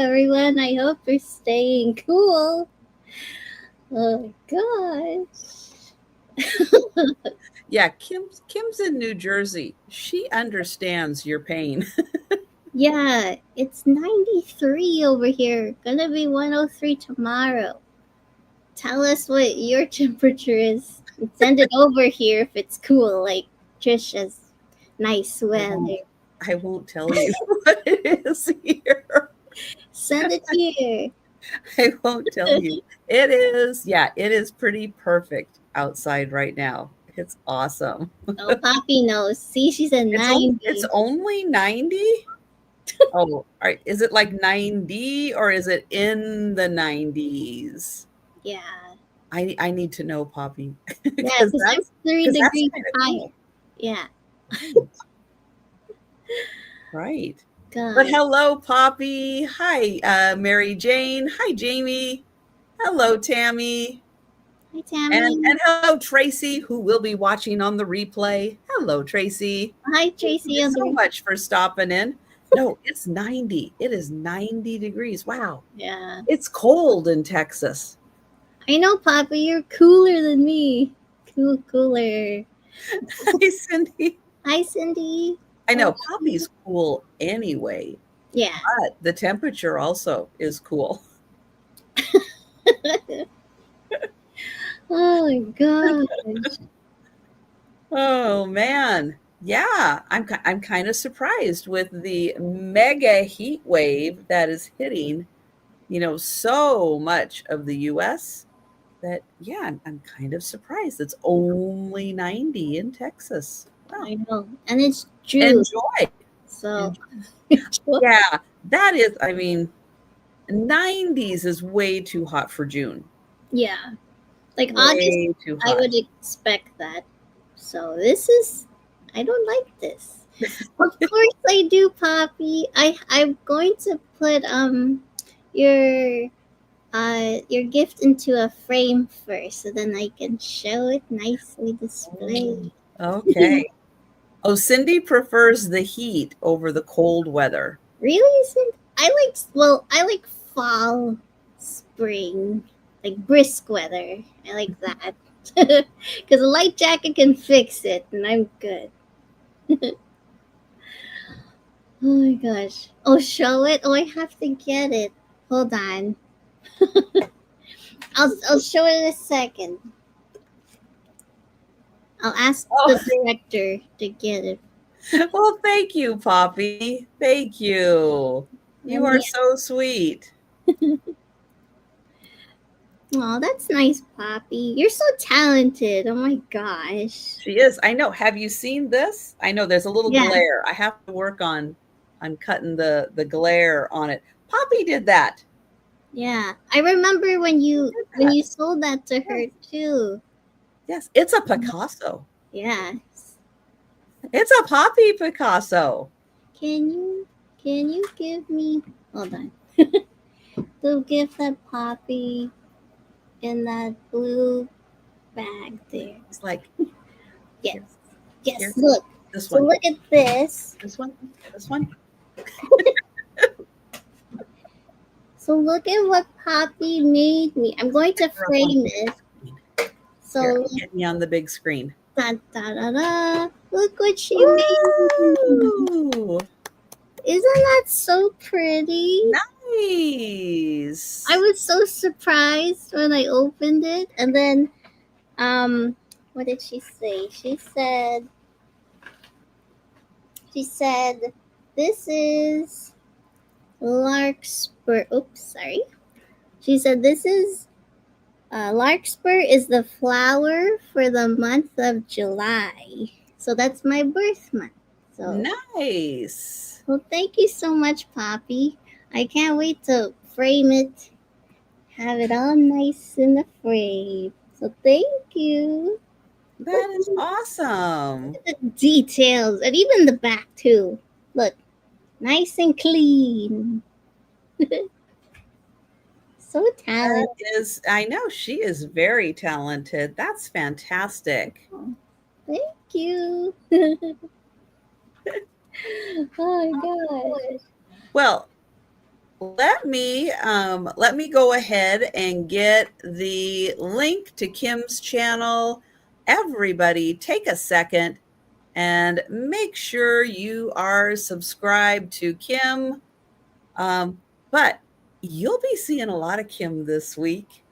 everyone. I hope you're staying cool. Oh gosh. Yeah, Kim's in New Jersey. She understands your pain. Yeah, it's 93 over here. Gonna be 103 tomorrow. Tell us what your temperature is. And send it over here if it's cool, like Trisha's nice I won't, weather. I won't tell you what it is here. Send it here. I won't tell you. It is pretty perfect outside right now. It's awesome. Oh, Poppy knows. See, she's a It's 90. only 90? Oh, all right. Is it like 90 or is it in the 90s? Yeah. I need to know, Poppy, Yeah, because because I'm 3 that's degrees kind of higher. cool. Yeah. Right. Right. But God. hello, Poppy. Hi, Mary Jane. Hi, Jamie. Hello, Tammy. Hi, And Tammy. hello, Tracy, who will be watching on the replay. Hello, Tracy. Hi, Thank Tracy. you so much for stopping in. No, it's 90. It is 90 degrees. Wow. Yeah. It's cold in Texas. I know, Papa, you're cooler than me. Cooler. Hi, Cindy. Hi, Cindy. I How are know you? Poppy's cool anyway, Yeah. but the temperature also is cool. Oh my gosh. Oh man. Yeah, I'm kind of surprised with the mega heat wave that is hitting, so much of the US that yeah, I'm kind of surprised it's only 90 in Texas. Wow. I know. And it's June. Enjoy. So, Enjoy. Yeah, that is, I mean, 90s is way too hot for June. yeah. Like August, Way too I hot. would expect that. So, this is. I don't like this. Of course I do, Poppy. I'm going to put your your gift into a frame first, so then I can show it nicely displayed. Okay. Oh, Cindy prefers the heat over the cold weather. Really? Isn't I like fall, spring, like brisk weather. I like that because a light jacket can fix it, and I'm good. Oh my gosh! Oh, show it. Oh, I have to get it. Hold on. I'll show it in a second. I'll ask the Oh, director to get it. well, thank you, Poppy. Thank you. Let You are me. so sweet. Oh, that's nice, Poppy. You're so talented. Oh my gosh. She is. I know. Have you seen this? I know there's a little Yeah, glare. I have to work on cutting the glare on it. Poppy did that. yeah. I remember when She you did when that. you sold that to her Yes. too. Yes. It's a Picasso. Yeah. It's a Poppy Picasso. Can you give me hold on. The gift that Poppy in that blue bag there. It's like Yes. here, Yes. here, Look. this So one, look at this. this one, this one. So look at what Poppy made me. I'm going to You're up on frame the it. screen. Here, So get me on the big screen. da da da da. Look what she made me. Ooh, Isn't that so pretty? I nice. was so surprised when I opened it, and then what did she say? She said this is larkspur. Oops, sorry. She said this is larkspur is the flower for the month of July. So that's my birth month. So Nice. well, thank you so much, Poppy. I can't wait to frame it, have it all nice in the frame. So thank you. Look That is awesome. at the details, and even the back too. Look, nice and clean. So That talented. is, I know she is very talented. That's fantastic. Thank you. Oh my gosh. Well, let me go ahead and get the link to Kim's channel. Everybody, take a second and make sure you are subscribed to Kim. But you'll be seeing a lot of Kim this week.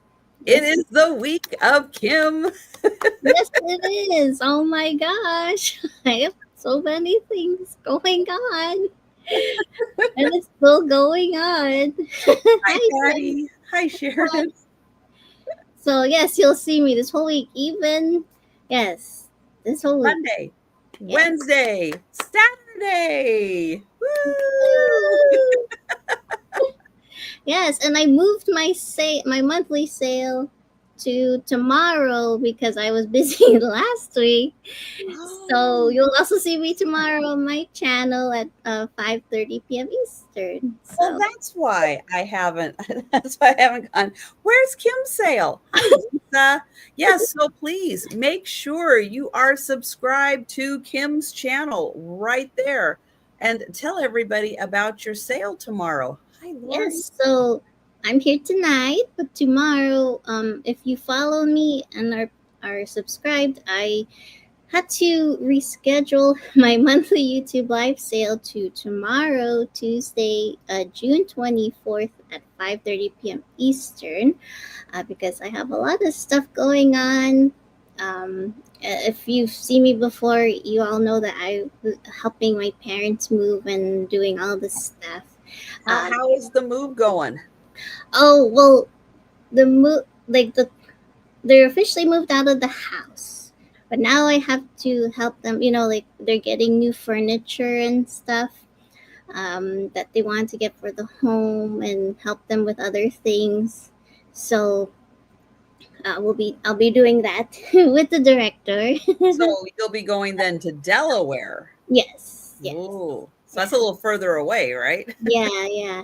It Yes, is the week of Kim. yes, it is. Oh my gosh. I have so many things going on. And it's still going on. Hi, Hi, Jen. Patty. Hi, Sharon. So, yes, you'll see me this whole week, even. Yes, this whole week. Monday, Yes. Wednesday, Saturday. Woo! Woo! Yes, and I moved my monthly sale to tomorrow because I was busy last week. So Oh, you'll also see me tomorrow on my channel at 5:30 p.m. Eastern. well, So that's why I haven't. That's why I haven't gone. Where's Kim's sale? Hi, Lisa. Yes, so please make sure you are subscribed to Kim's channel right there, and tell everybody about your sale tomorrow. Hi, Lori. yes, so I'm here tonight, but tomorrow, if you follow me and are subscribed, I had to reschedule my monthly YouTube live sale to tomorrow, Tuesday, June 24th at 5:30 p.m. Eastern, because I have a lot of stuff going on. If you've seen me before, you all know that I was helping my parents move and doing all this stuff. Um, How is the move going? oh well, the move like they're officially moved out of the house, but now I have to help them. Like they're getting new furniture and stuff that they want to get for the home and help them with other things. So I'll be doing that with the director. So you'll be going then to Delaware. Yes, yes, Ooh, so yeah, that's a little further away, right? yeah, yeah.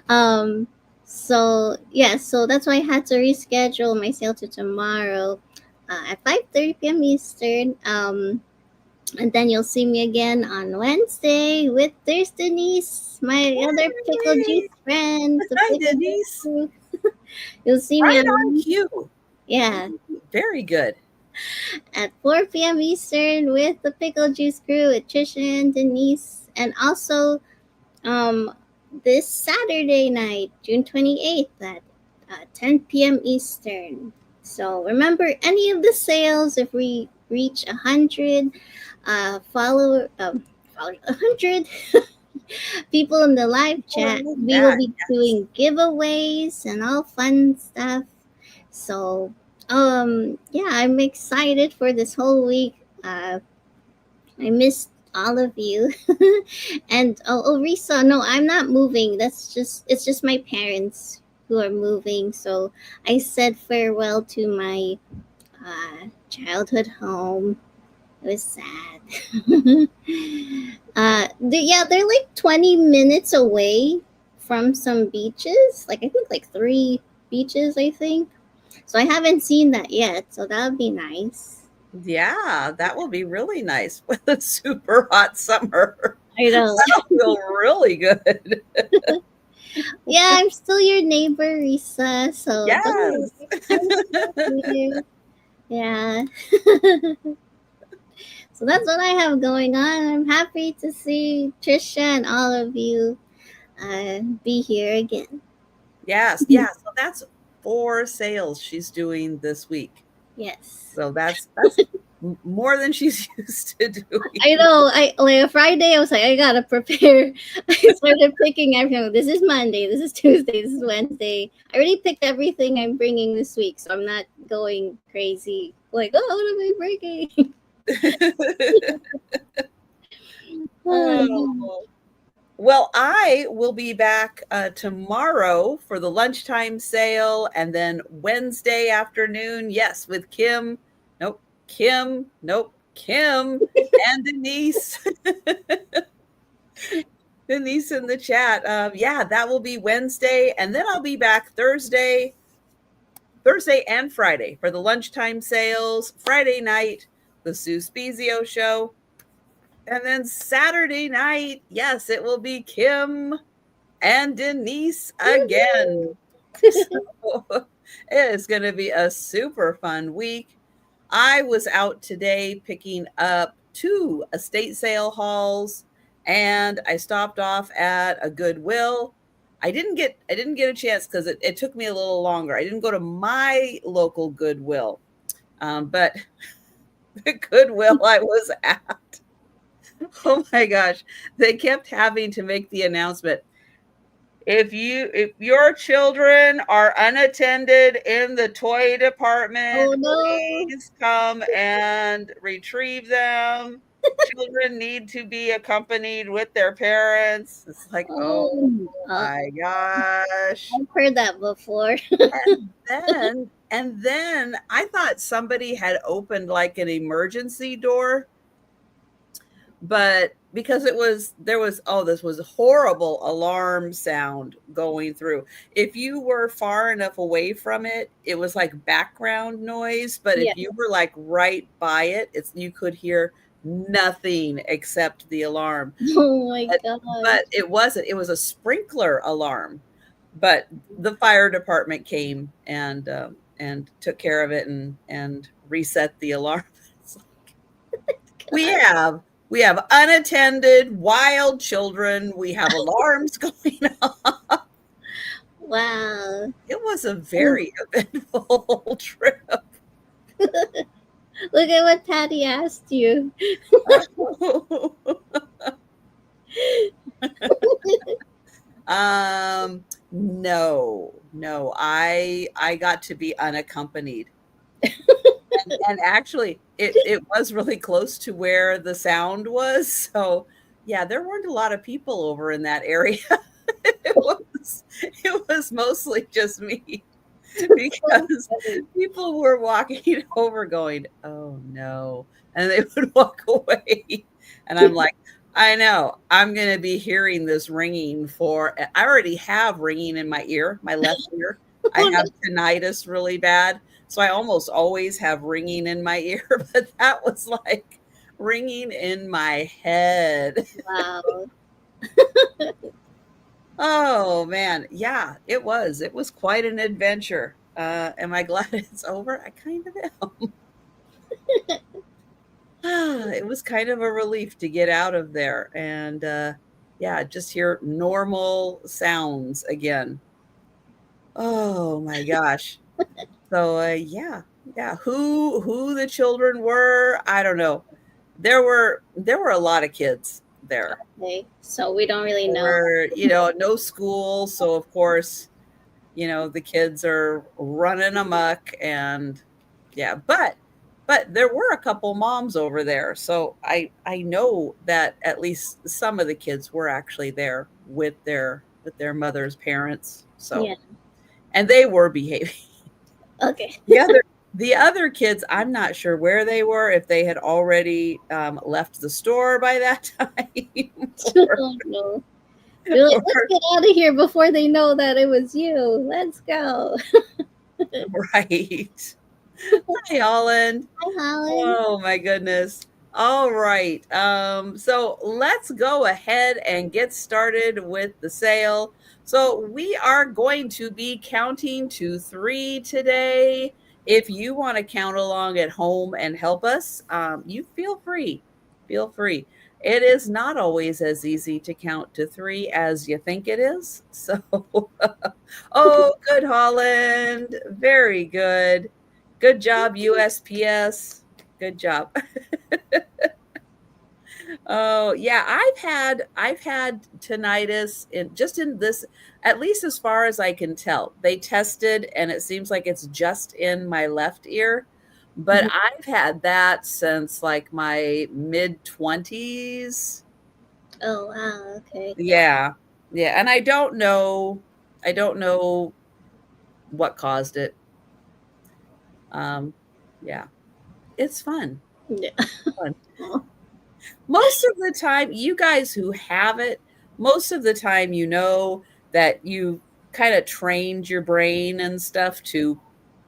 um, so that's why I had to reschedule my sale to tomorrow at 5:30 p.m. Eastern. And then you'll see me again on Wednesday with there's Denise, my other pickle juice Yay! friend, the Hi, pickle juice Denise. crew. You'll see me Right on on cue. yeah Very good. at 4 p.m. Eastern with the pickle juice crew with Trisha and Denise, and also um this Saturday night, June 28th at 10 p.m. Eastern. So remember, any of the sales, if we reach 100 follow 100 people in the live Oh, I chat, like we will that. be Yes. doing giveaways and all fun stuff. So yeah, I'm excited for this whole week. I missed all of you. And oh, Risa, no, I'm not moving. It's just my parents who are moving. So I said farewell to my childhood home. It was sad. Yeah, they're like 20 minutes away from some beaches. Like I think like three beaches, I think. So I haven't seen that yet. So that would be nice. Yeah, that will be really nice with a super hot summer. I know. That'll feel really good. Yeah, I'm still your neighbor, Risa. So don't Yes. worry. I'm still here. Yeah. So that's what I have going on. I'm happy to see Trisha and all of you be here again. Yes. Yeah. So that's 4 sales she's doing this week. Yes. So that's more than she's used to I doing. know. I like Friday. I was like, I gotta prepare. I started picking everything. This is Monday. This is Tuesday. This is Wednesday. I already picked everything I'm bringing this week, so I'm not going crazy. Like, oh, what am I bringing? Oh, no. Oh. Well, I will be back tomorrow for the lunchtime sale and then Wednesday afternoon, yes, with Kim. Nope, Kim. Nope, Kim and Denise. Denise in the chat. Yeah, that will be Wednesday. And then I'll be back Thursday and Friday for the lunchtime sales. Friday night, the Sue Spezio show. And then Saturday night, yes, it will be Kim and Denise Woohoo! again. So it is going to be a super fun week. I was out today picking up 2 estate sale hauls, and I stopped off at a Goodwill. I didn't get a chance because it took me a little longer. I didn't go to my local Goodwill, but the Goodwill I was at, oh my gosh, they kept having to make the announcement. If your children are unattended in the toy Oh department, no! please come and retrieve them. Children need to be accompanied with their parents. It's like, oh Oh, my gosh. I've heard that before. And then I thought somebody had opened like an emergency door, but because this was horrible alarm sound going through. If you were far enough away from it, it was like background noise, but if Yeah. you were like right by it, you could hear nothing except the alarm. Oh my but, gosh. but it was a sprinkler alarm, but the fire department came and took care of it and reset the alarm. We God. we have unattended wild children. We have alarms going on. Wow. It was a very eventful trip. Look at what Patty asked you. No, I got to be unaccompanied. And actually it was really close to where the sound was. So yeah, there weren't a lot of people over in that area. It was mostly just me because people were walking over going, "Oh no," and they would walk away. And I'm like, I know I'm going to be hearing this ringing I already have ringing in my ear, my left ear. I have tinnitus really bad. So I almost always have ringing in my ear, but that was like ringing in my head. Wow. Oh man, yeah, it was. It was quite an adventure. Am I glad it's over? I kind of am. It was kind of a relief to get out of there and yeah, just hear normal sounds again. Oh my gosh. So yeah. Who the children were, I don't know. There were a lot of kids there. Okay. So we don't really There know. were, no school, so of course, the kids are running amok and yeah, but there were a couple moms over there. So I know that at least some of the kids were actually there with their mother's parents. So Yeah. and they were behaving. Okay. The other kids, I'm not sure where they were, if they had already left the store by that time, or, Oh no. You're like, let's or get out of here before they know that it was you. Let's go. right. Hi, Holland. Hi, Holland. Oh my goodness. All right. So let's go ahead and get started with the sale. So we are going to be counting to 3 today. If you want to count along at home and help us, you feel free. Feel free. It is not always as easy to count to 3 as you think it is. So, oh, good, Holland. Very good. Good job, USPS. Good job. Oh, yeah, I've had tinnitus in this, at least as far as I can tell. They tested and it seems like it's just in my left ear, but Mhm. I've had that since like my mid-20s. Oh wow. Okay. Yeah. Yeah, and I don't know what caused it. Um yeah, it's fun. Yeah. Fun. Most of the time, you guys who have it, most of the time, that you kind of trained your brain and stuff to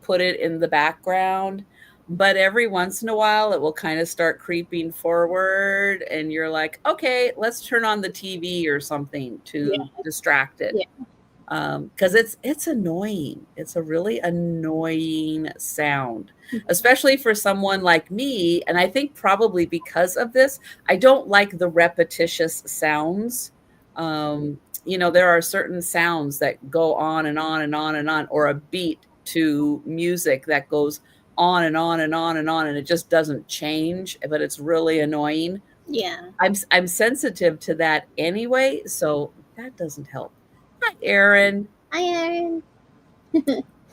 put it in the background. But every once in a while, it will kind of start creeping forward, and you're like, okay, let's turn on the TV or something to Yeah. distract it. Yeah. Because it's annoying. It's a really annoying sound, especially for someone like me. And I think probably because of this, I don't like the repetitious sounds. There are certain sounds that go on and on and on and on, or a beat to music that goes on and on and on and on, and it just doesn't change, but it's really annoying. Yeah. I'm sensitive to that anyway, so that doesn't help. Hi, Erin. Hi, Aaron.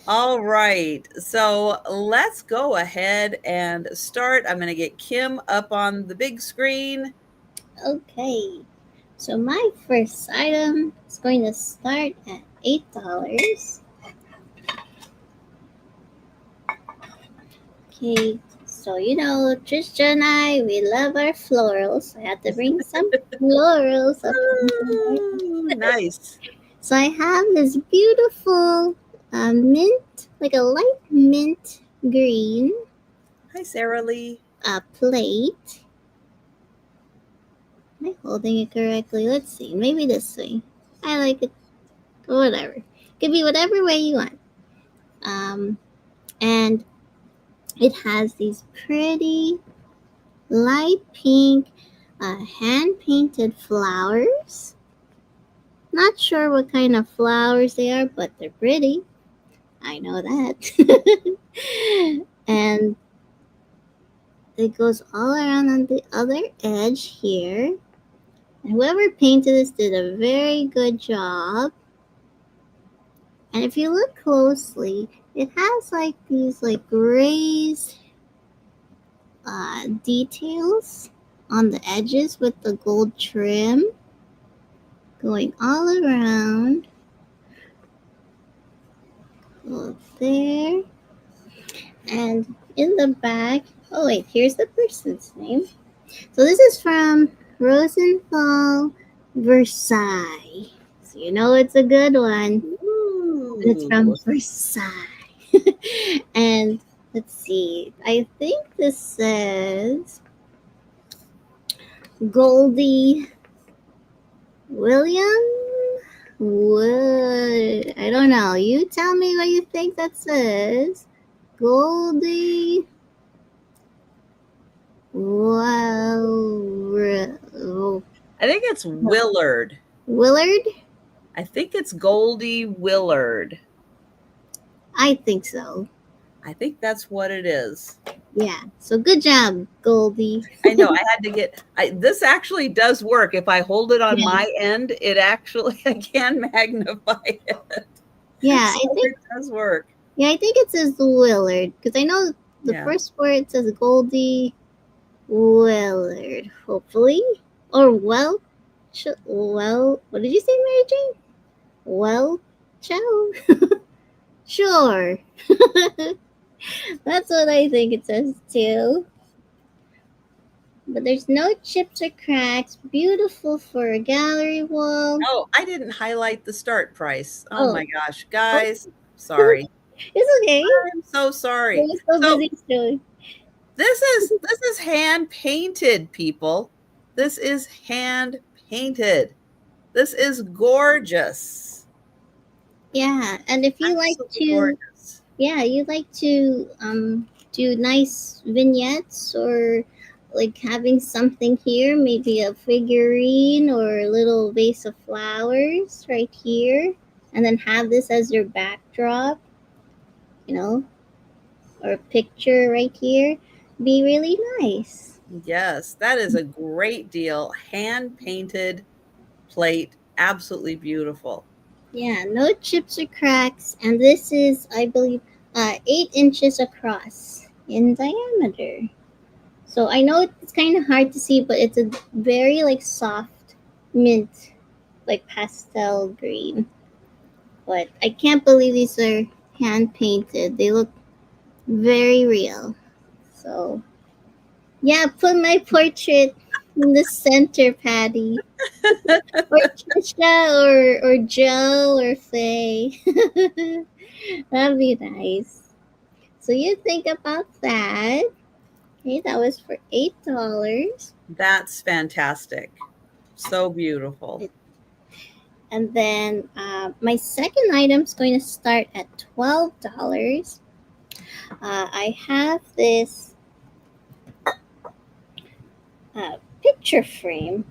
All right, so let's go ahead and start. I'm going to get Kim up on the big screen. Okay. So my first item is going to start at $8. Okay. So Trisha and I, we love our florals. I had to bring some florals up. Ooh, nice. So I have this beautiful mint, like a light mint green Hi, Sarah Lee. plate. Am I holding it correctly? Let's see. Maybe this way. I like it. Whatever. Could be whatever way you want. And it has these pretty light pink hand painted flowers. Not sure what kind of flowers they are, but they're pretty. I know that. And it goes all around on the other edge here. And whoever painted this did a very good job. And if you look closely, it has like these like raised details on the edges with the gold trim going all around. Go there. And in the back, oh wait, here's the person's name. So this is from Rosenthal Versailles. So it's a good one. Ooh. It's from Versailles. And let's see. I think this says Goldie William Wood. I don't know. You tell me what you think that says. Goldie. Well, I think it's Willard. Willard? I think it's Goldie Willard. I think so. I think that's what it is. Yeah. So good job, Goldie. I know. I had to get. This actually does work. If I hold it on my end, it actually I can magnify it. Yeah, So I think it does work. Yeah, I think it says Willard because I know the first word says Goldie Willard. Hopefully, or what did you say, Mary Jane? Well, ciao. Sure. That's what I think it says too. But there's no chips or cracks. Beautiful for a gallery wall. Oh, I didn't highlight the start price. Oh my gosh, guys. Oh. Sorry. It's okay. I'm so sorry. I'm so busy still. This is hand painted, people. This is hand painted. This is gorgeous. Yeah, and if you like to, you like to do nice vignettes or like having something here, maybe a figurine or a little vase of flowers right here, and then have this as your backdrop, or a picture right here, be really nice. Yes, that is a great deal. Hand painted plate, absolutely beautiful. Yeah, no chips or cracks, and this is, I believe, 8 inches across in diameter. So I know it's kind of hard to see, but it's a very like soft mint, like pastel green. But I can't believe these are hand painted. They look very real. So yeah, put my portrait in the center, Patty. Or Trisha or Joe or Faye. That'd be nice. So you think about that. Okay, that was for $8. That's fantastic. So beautiful. And then my second item is going to start at $12. I have this picture frame.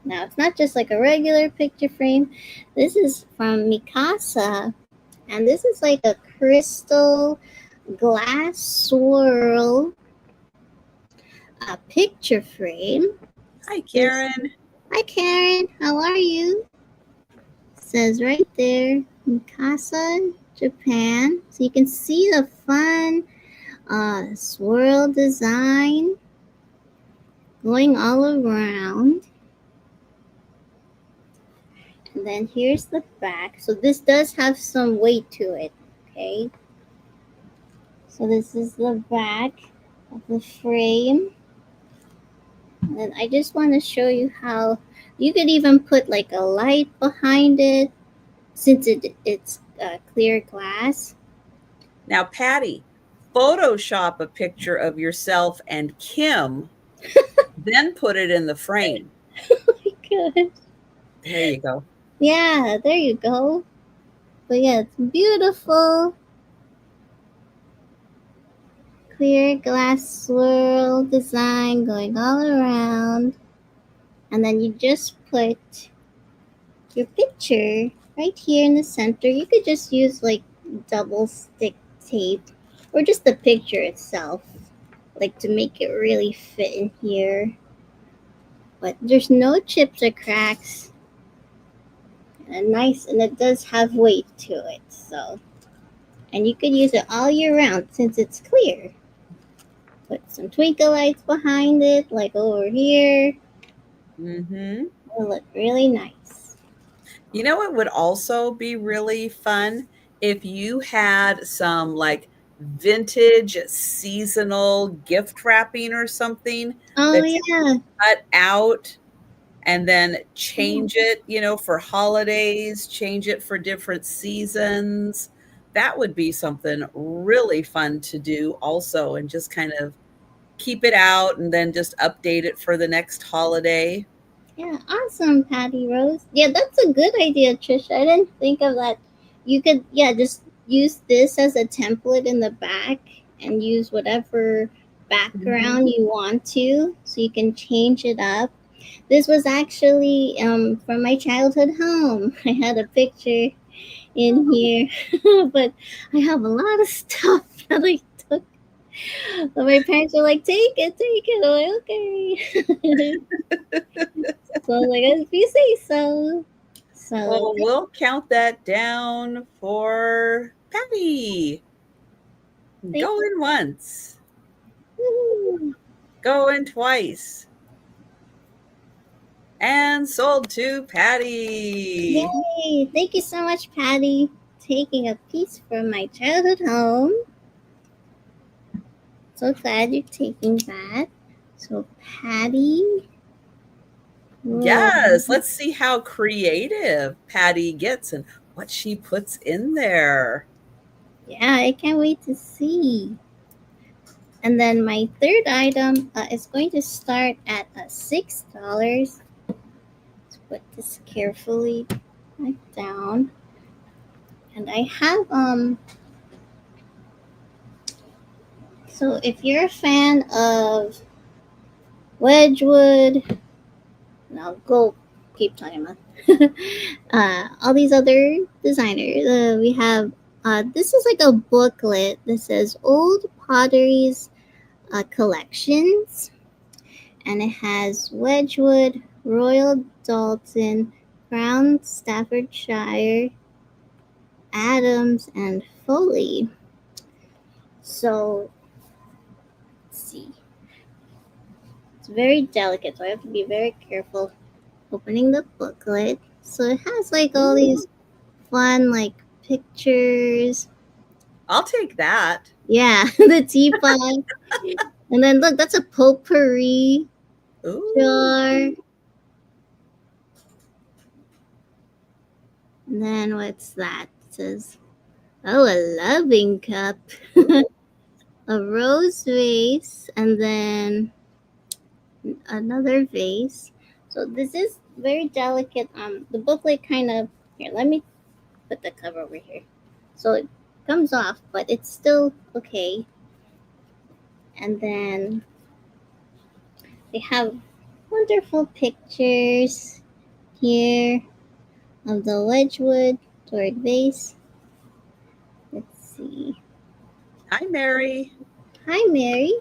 Now, it's not just like a regular picture frame. This is from Mikasa, and this is like a crystal glass swirl picture frame. Hi, This, Karen. hi, Karen. How are you? Says right there, Mikasa, Japan. So you can see the fun swirl design going all around. And then here's the back. So this does have some weight to it. Okay. So this is the back of the frame. And then I just want to show you how you could even put like a light behind it since it's clear glass. Now, Patty, Photoshop a picture of yourself and Kim, then put it in the frame. Good. There you go. Yeah, there you go. But yeah, it's beautiful. Clear glass swirl design going all around. And then you just put your picture right here in the center. You could just use like double stick tape or just the picture itself, like to make it really fit in here. But there's no chips or cracks. And it does have weight to it. So, and you could use it all year round since it's clear. Put some twinkle lights behind it, like over here. Mm-hmm. It'll look really nice. You know, it would also be really fun if you had some like vintage seasonal gift wrapping or something Oh that you yeah. cut out and then change it, for holidays, change it for different seasons. That would be something really fun to do also, and just kind of keep it out and then just update it for the next holiday. Yeah, awesome, Patty Rose. Yeah, that's a good idea, Trisha. I didn't think of that. You could, yeah, just use this as a template in the back and use whatever Mhm. background you want to, so you can change it up. This was actually from my childhood home. I had a picture in here, but I have a lot of stuff that I took. But my parents were like, take it. I'm like, okay. So I was like, if you say so. So, Well, we'll count that down for Patty. thank Going once, you. going twice, and sold to Patty. Yay! Thank you so much, Patty. Taking a piece from my childhood home. So glad you're taking that. So, Patty. Whoa. Yes, let's see how creative Patty gets and what she puts in there. Yeah, I can't wait to see. And then my third item is going to start at $6. Let's put this carefully back down. And I have so if you're a fan of Wedgwood, and I'll go keep talking about all these other designers. We have this is like a booklet that says Old Potteries Collections, and it has Wedgwood, Royal Dalton, Crown Staffordshire, Adams, and Foley. So let's see. It's very delicate, so I have to be very careful opening the booklet. So it has like all Ooh, these fun like pictures. I'll take that. Yeah, the teapot. And then look, that's a potpourri Ooh, jar. And then what's that? It says, oh, a loving cup. ooh. a rose vase, and then another vase. So this is very delicate. The booklet kind of here. Let me put the cover over here. So it comes off, but it's still okay. And then they have wonderful pictures here of the Wedgwood sword vase. Let's see. Hi, Mary. Hi, Mary.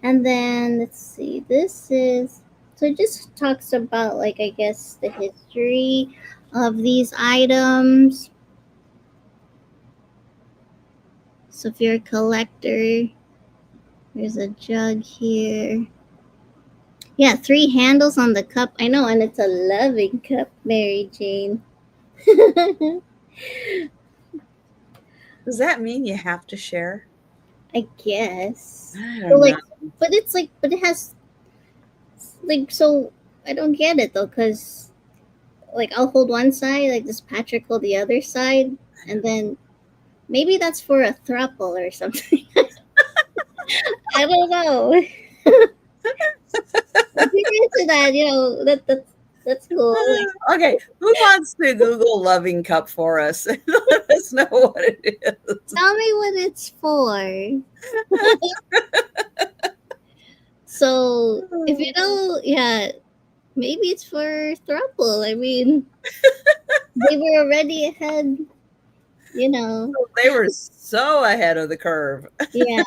And then let's see. This is so it just talks about like I guess the history of these items. So if you're a collector, there's a jug here. Yeah, 3 handles on the cup. I know, and it's a loving cup, Mary Jane. Does that mean you have to share? I guess. I So don't like, know. but it has like so. I don't get it though, cause like I'll hold one side, like this Patrick hold the other side, and then maybe that's for a thruple or something. I don't know. If you're into that, that's cool. Like, Okay, who wants to Google loving cup for us? Let us know what it is. tell me what it's for. So if you don't, yeah, maybe it's for thruple. I mean, they were already ahead. You know, They were so ahead of the curve. yeah.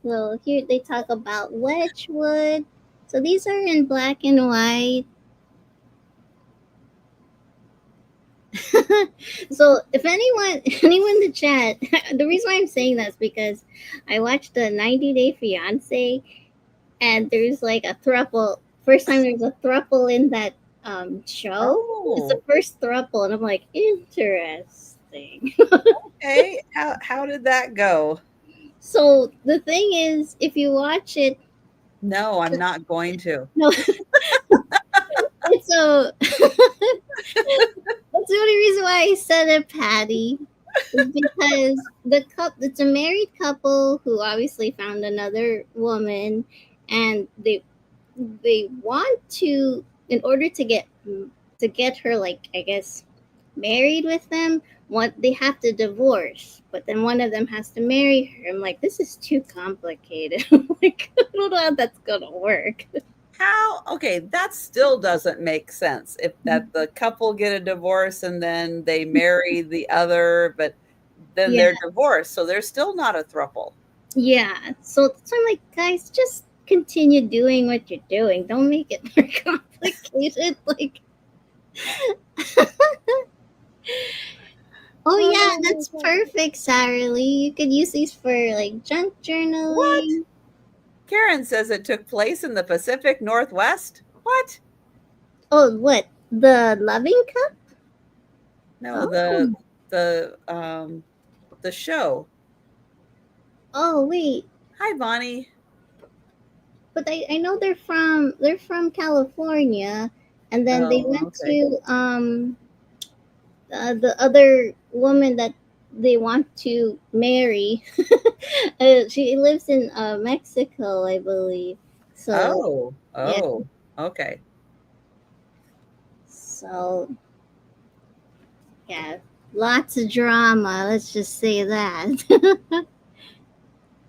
So here they talk about Wedgwood. So these are in black and white. So if anyone in the chat, the reason why I'm saying that is because I watched the 90 Day Fiance, and there's like a thruple. First time there's a thruple in that show. It's the Oh, first thruple, and I'm like, interesting. okay. How did that go? So the thing is, if you watch it, No, I'm not going to. no, it's so that's the only reason why I said it, Patty, is because it's a married couple who obviously found another woman, and they want to, in order to get her, like I guess, married with them. What they have to divorce, but then one of them has to marry her. I'm like, this is too complicated. I'm like, I don't know how that's gonna work. How? Okay, that still doesn't make sense. If that the couple get a divorce and then they marry the other, but then Yeah, they're divorced, so they're still not a throuple. yeah. So I'm like, guys, just continue doing what you're doing. Don't make it more complicated. Like, oh yeah, that's perfect, Sarah Lee. You could use these for like junk What? journaling. Karen says it took place in the Pacific Northwest. What? Oh, what? The loving cup? No, Oh, the the show. oh wait. Hi, Bonnie. But I know they're from California, and then they Oh, went okay. to the other woman that they want to marry. She lives in Mexico, I believe. So Oh, yeah, oh, okay. so yeah, lots of drama. Let's just say that.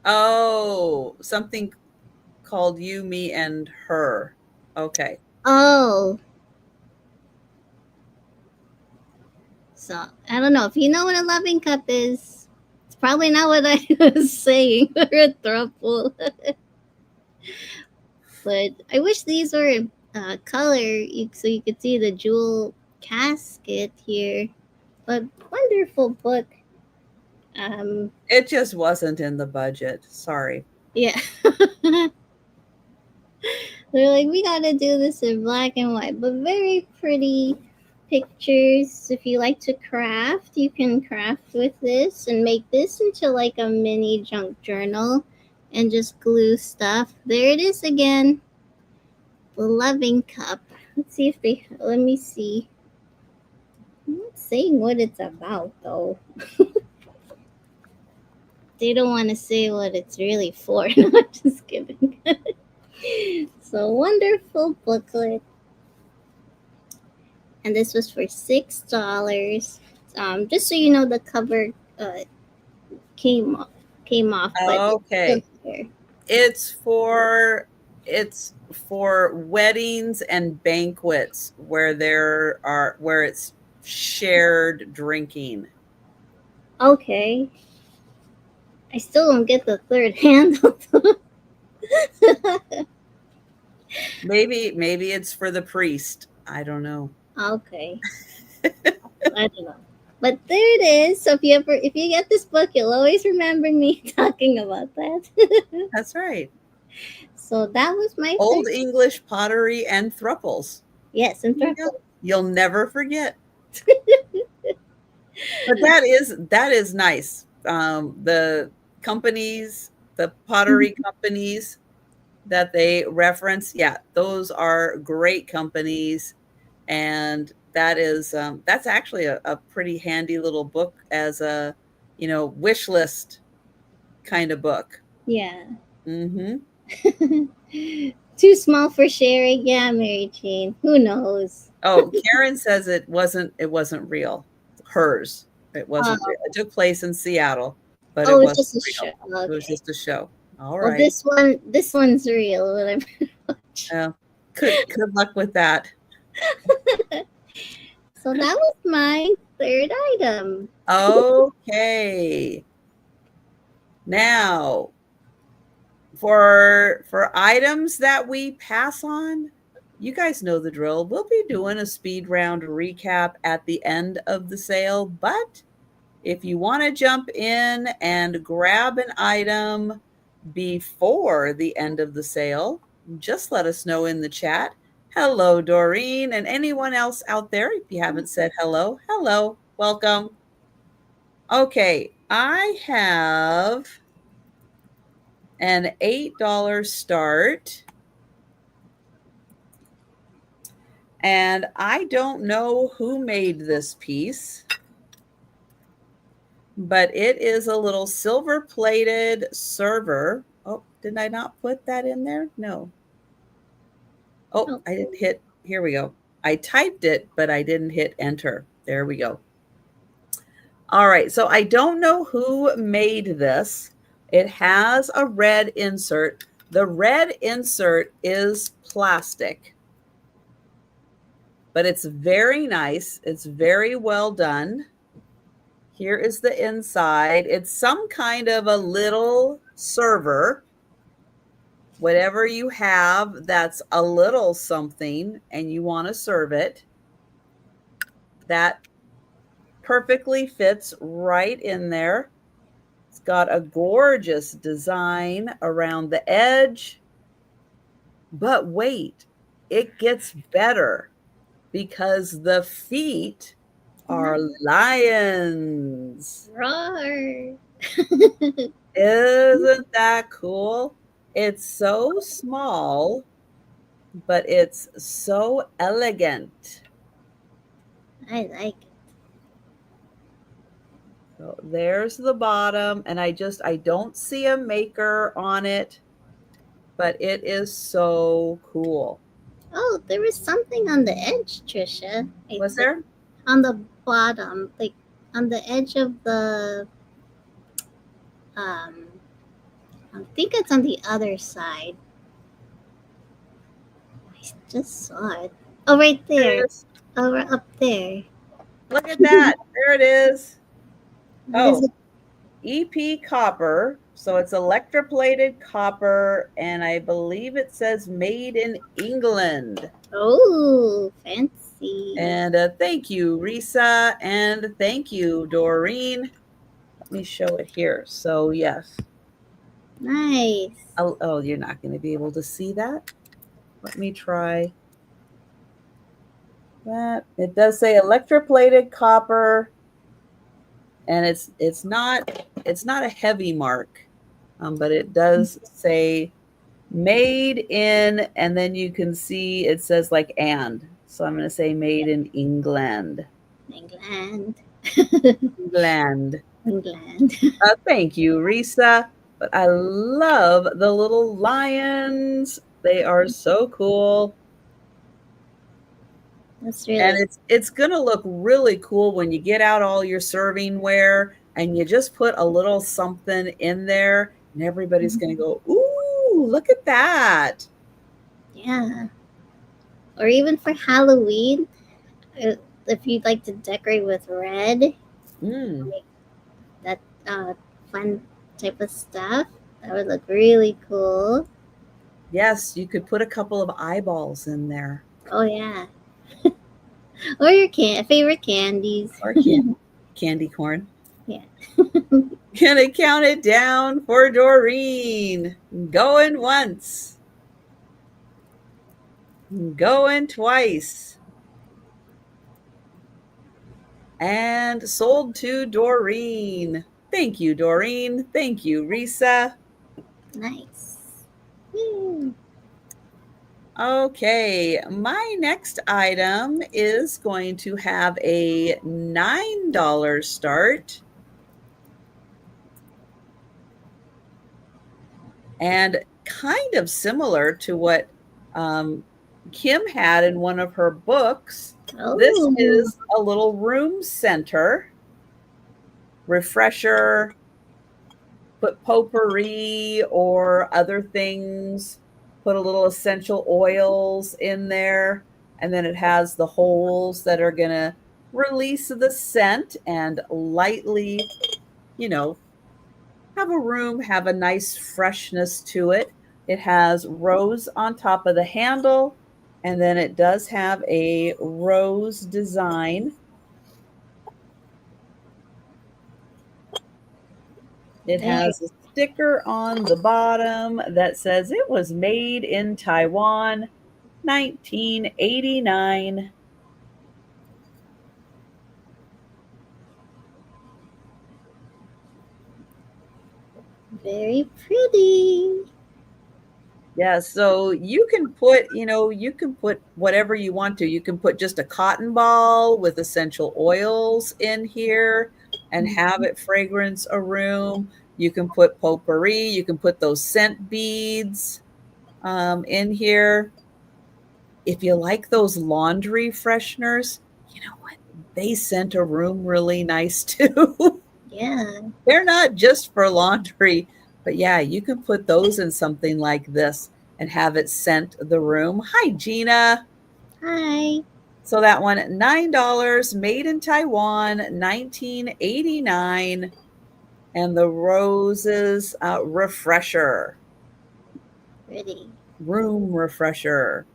Oh, something called You, Me, and Her. Okay. Oh, so I don't know if you know what a loving cup is. It's probably not what I was saying or a throuple. But I wish these were color so you could see the jewel casket here. But wonderful book. Um, It just wasn't in the budget. Sorry. yeah. They're like, we gotta do this in black and white, but very pretty pictures. If you like to craft, you can craft with this and make this into like a mini junk journal and just glue stuff. There it is again. The loving cup. Let's see if let me see. I'm not saying what it's about though. they don't want to say what it's really for. No, I'm just kidding. So wonderful booklet, and this was for $6. Just so you know, the cover came off, but it's still Okay. there. It's for weddings and banquets where it's shared drinking. Okay, I still don't get the third handle. Maybe it's for the priest. I don't know. Okay, I don't know. But there it is. So if you get this book, you'll always remember me talking about that. That's right. So that was my third. Old English pottery and thruples. Yes, and Yeah. truffle. You'll never forget. But that is nice. The companies, the pottery companies that they reference, yeah, those are great companies, and that's actually a pretty handy little book as a wish list kind of book. Yeah. Hmm. Too small for sharing. Yeah, Mary Jane. Who knows? Oh, Karen says it wasn't real. Hers. It wasn't real. Oh, It took place in Seattle, but it oh, it's wasn't just a real. show. It was Okay. just a show. All Well, right. this one's real. Whatever. Uh, good luck with that. So that was my third item. Okay. Now, for items that we pass on, you guys know the drill. We'll be doing a speed round recap at the end of the sale, but if you want to jump in and grab an item before the end of the sale, just let us know in the chat. Hello, Doreen, and anyone else out there. If you haven't said hello, hello, welcome. Okay, I have an $8 start, and I don't know who made this piece, but it is a little silver plated server. Oh, did I not put that in there? No. Oh, Oh, I didn't hit. Here we go. I typed it, but I didn't hit enter. There we go. All right. So I don't know who made this. It has a red insert. The red insert is plastic, but it's very nice. It's very well done. Here is the inside. It's some kind of a little server. Whatever you have that's a little something and you want to serve it, that perfectly fits right in there. It's got a gorgeous design around the edge. But wait, it gets better because the feet are lions. roar. Isn't that cool? It's so small, but it's so elegant. I like it. So there's the bottom, and I don't see a maker on it, but it is so cool. Oh, there was something on the edge, Trisha. I Was think there? on the bottom, like on the edge of the um. I think it's on the other side. I just saw it. Oh, right There there. it is. Oh, up there. Look at that. There it is. What is Oh, it? EP copper. So it's electroplated copper, and I believe it says made in England. Oh, fancy. And thank you, Risa, and thank you, Doreen. Let me show it here. So yes. Nice. Oh, you're not going to be able to see that. Let me try that. It does say electroplated copper, and it's not a heavy mark, but it does say made in, and then you can see it says like and. So I'm going to say made in England. England. England. I'm glad. Thank you, Risa. But I love the little lions. They are so cool. That's And really it's gonna look really cool when you get out all your serving ware and you just put a little something in there, and everybody's gonna go, "Ooh, look at that!" yeah. Or even for Halloween, uh, if you'd like to decorate with red, Mm, like that fun type of stuff, that would look really cool. yes, you could put a couple of eyeballs in there, Oh yeah. Or your favorite candies. or candy corn. Yeah. Gonna count it down for Doreen. Going once, going twice, and sold to Doreen. Thank you, Doreen. Thank you, Risa. Nice. Woo. Okay, my next item is going to have a $9 start and kind of similar to what um, Kim had in one of her books. This Oh, is a little room center refresher, put potpourri or other things, put a little essential oils in there, and then it has the holes that are going to release the scent and lightly, you know, have a room have a nice freshness to it. It has rose on top of the handle, and then it does have a rose design. It very, has a sticker on the bottom that says it was made in Taiwan, 1989. very pretty. Yeah, so you can put, you can put whatever you want to. You can put just a cotton ball with essential oils in here and have it fragrance a room. You can put potpourri, you can put those scent beads in here. If you like those laundry fresheners, you know what? They scent a room really nice too. Yeah. They're not just for laundry, but yeah, you can put those in something like this and have it scent the room. Hi, Gina. Hi. So that one, $9, made in Taiwan, 1989, and the roses refresher, Pretty. room refresher.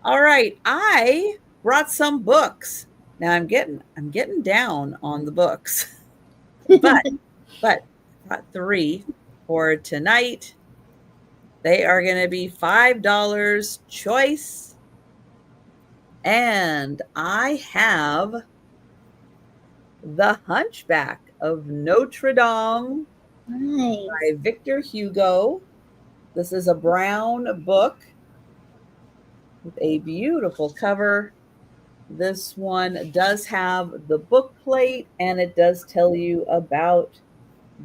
All right, I brought some books. Now I'm getting down on the books, but but I brought three for tonight. They are going to be $5 choice, and I have The Hunchback of Notre Dame Nice. by Victor Hugo. This is a brown book with a beautiful cover. This one does have the book plate and it does tell you about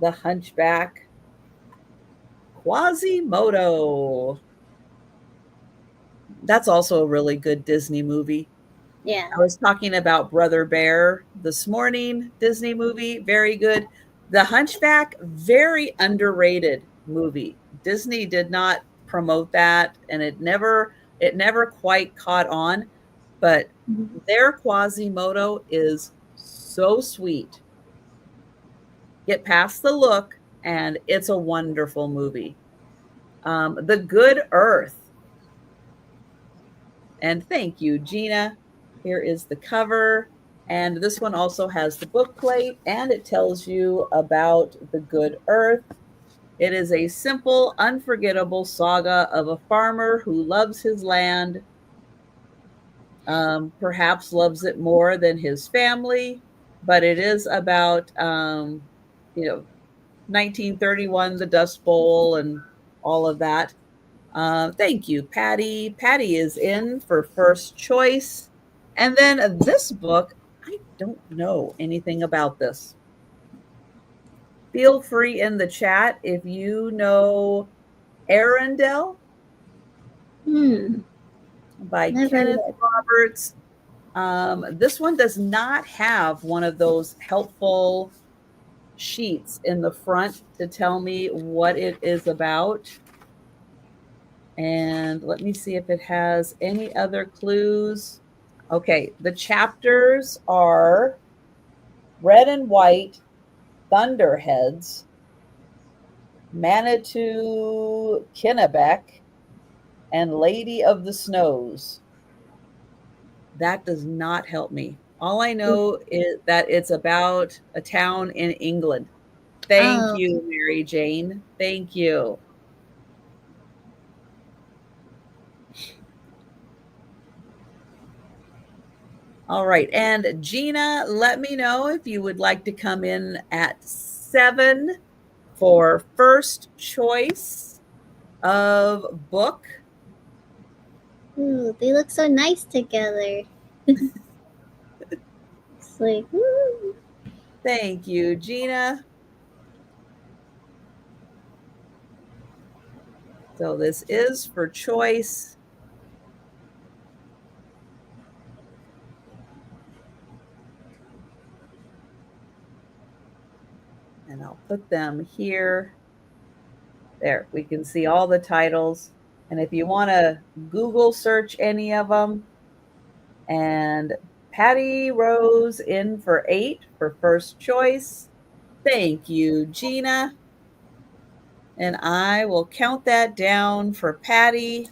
the hunchback Quasimodo. That's also a really good Disney movie. Yeah. I was talking about Brother Bear this morning, Disney movie, very good. The Hunchback, very underrated movie. Disney did not promote that and it never quite caught on, but Mhm. their Quasimodo is so sweet. Get past the look, and it's a wonderful movie. The Good Earth. And thank you, Gina. Here is the cover. And this one also has the book plate and it tells you about the Good Earth. It is a simple, unforgettable saga of a farmer who loves his land, perhaps loves it more than his family, but it is about, you know, 1931, the Dust Bowl, and all of that. Thank you, Patty. Patty is in for first choice. And then this book, I don't know anything about this. feel free in the chat if you know Arundel by Never Kenneth read. Roberts. This one does not have one of those helpful sheets in the front to tell me what it is about. And let me see if it has any other clues. Okay, the chapters are Red and White, Thunderheads, Manitou Kennebec, and Lady of the Snows. That does not help me. All I know is that it's about a town in England. Thank Oh, you, Mary Jane. Thank you. All right. And Gina, let me know if you would like to come in at 7 for first choice of book. ooh, they look so nice together. It's like, ooh. Thank you, Gina. So this is for choice. And I'll put them here. There, we can see all the titles. And if you want to Google search any of them, and Patty Rose in for 8 for first choice. Thank you, Gina. And I will count that down for Patty.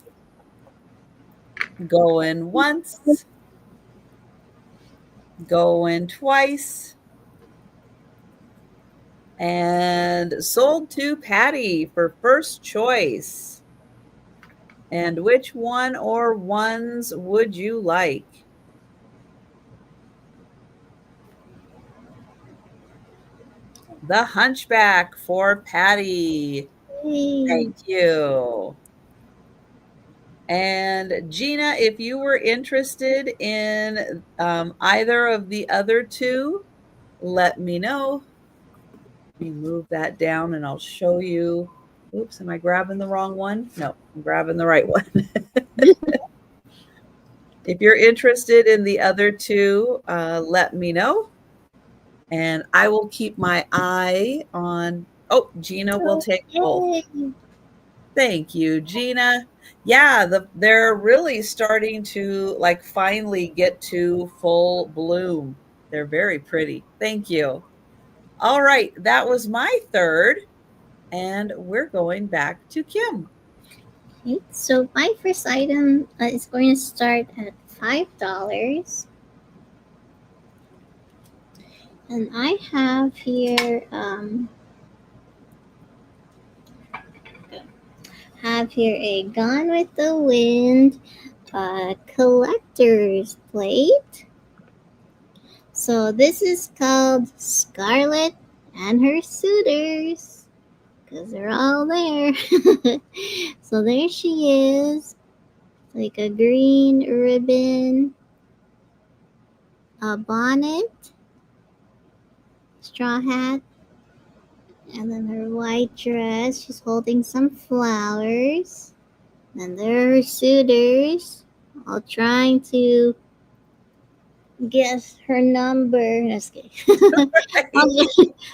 Going once, going twice, and sold to Patty for first choice. And which one or ones would you like? The Hunchback for Patty. Yay. Thank you. And Gina, if you were interested in either of the other two, let me know. Let me move that down and I'll show you. Oops, am I grabbing the wrong one? No, I'm grabbing the right one. If you're interested in the other two, let me know. And I will keep my eye on. Oh, Gina will take both. Yay. Thank you, Gina. Yeah, they're really starting to like finally get to full bloom. They're very pretty. Thank you. All right, that was my third, and we're going back to Kim. Okay, so my first item is going to start at $5. And I have here a Gone with the Wind collector's plate. So this is called Scarlet and Her Suitors, because they're all there. So there she is, like a green ribbon, a bonnet, straw hat, and then her white dress. She's holding some flowers. And there are her suitors, all trying to guess her number. Just kidding.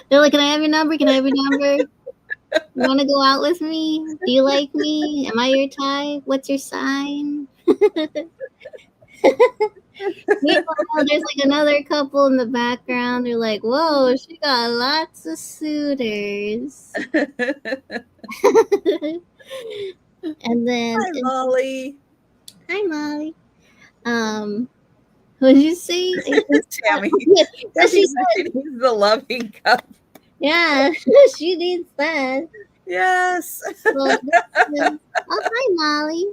They're like, "Can I have your number? Can I have your number? You want to go out with me? Do you like me? Am I your type? What's your sign?" Meanwhile, there's like another couple in the background. They're like, "Whoa, she got lots of suitors." And then, Hi, Molly. hi, Molly. What did you say? Tammy. Yeah, she Tammy said, needs the loving cup. yeah, she needs that. Yes. So this is, oh, hi, Molly.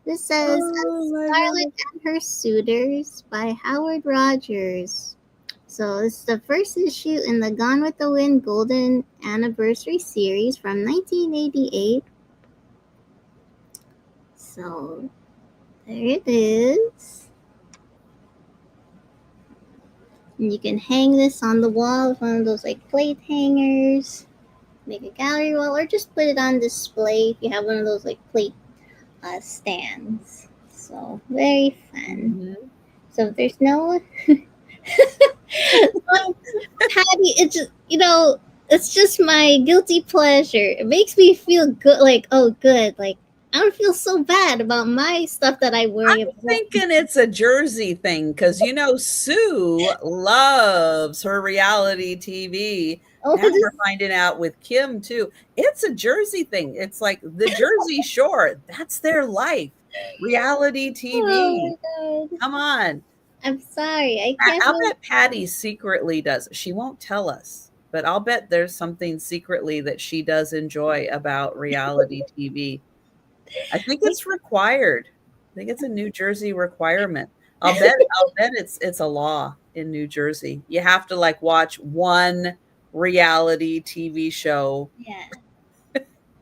This says Oh my Scarlet goodness. and Her Suitors by Howard Rogers. So it's the first issue in the Gone with the Wind Golden Anniversary series from 1988. So there it is. And you can hang this on the wall with one of those like plate hangers, make a gallery wall, or just put it on display if you have one of those like plate stands. So very fun. Mhm. So if there's no Patty, it's just it's just my guilty pleasure. It makes me feel good, like oh good, like I don't feel so bad about my stuff that I worry about. Thinking it's a Jersey thing because Sue loves her reality TV. Oh, Now we're finding out with Kim too. It's a Jersey thing. It's like the Jersey Shore. That's their life. Reality oh TV. my god! Come on. I'm sorry, I can't I'll believe. bet Patty secretly does. She won't tell us, but I'll bet there's something secretly that she does enjoy about reality TV. I think it's required. I think it's a New Jersey requirement. I'll bet it's a law in New Jersey. You have to like watch one reality TV show. Yeah,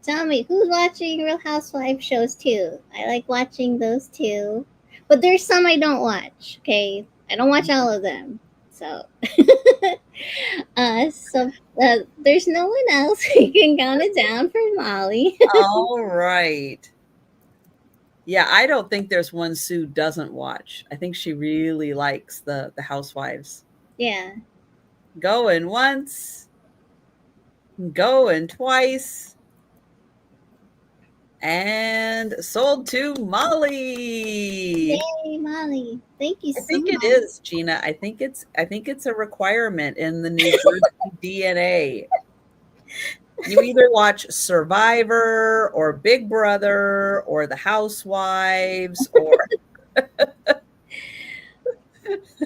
tell me who's watching Real Housewives shows too. I like watching those too, but there's some I don't watch. Okay, I don't watch all of them. So, there's no one else. You can count it down for Molly. All right. Yeah, I don't think there's one Sue doesn't watch. I think she really likes the Housewives. Yeah. Going once, going twice, and sold to Molly. Yay, Molly. Thank you I so think it much. is, Gina. I think it's a requirement in the New Jersey DNA. You either watch Survivor or Big Brother or The Housewives or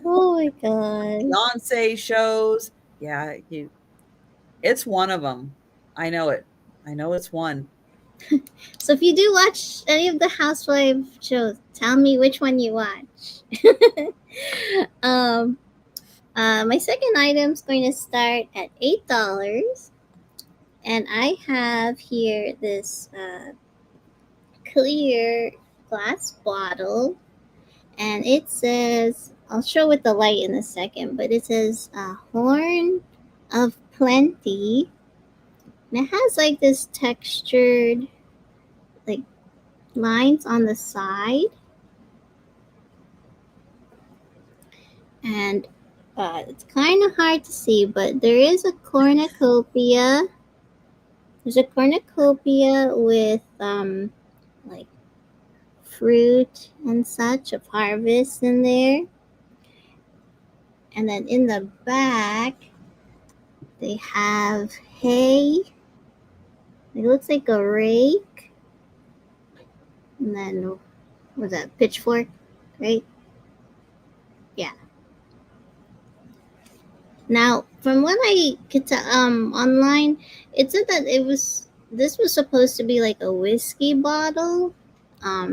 Oh my god. Beyonce shows. Yeah, it's one of them. I know it. I know it's one. So if you do watch any of the housewife shows, tell me which one you watch. um my second item is going to start at $8. And I have here this clear glass bottle, and it says, I'll show with the light in a second, but it says Horn of Plenty. And it has like this textured like lines on the side. And it's kind of hard to see, but there is a cornucopia. There's a cornucopia with like fruit and such of harvest in there. And then in the back, they have hay. It looks like a rake. And then, what's that, pitchfork, right? Yeah. Now, from what I could tell online, it said that this was supposed to be like a whiskey bottle.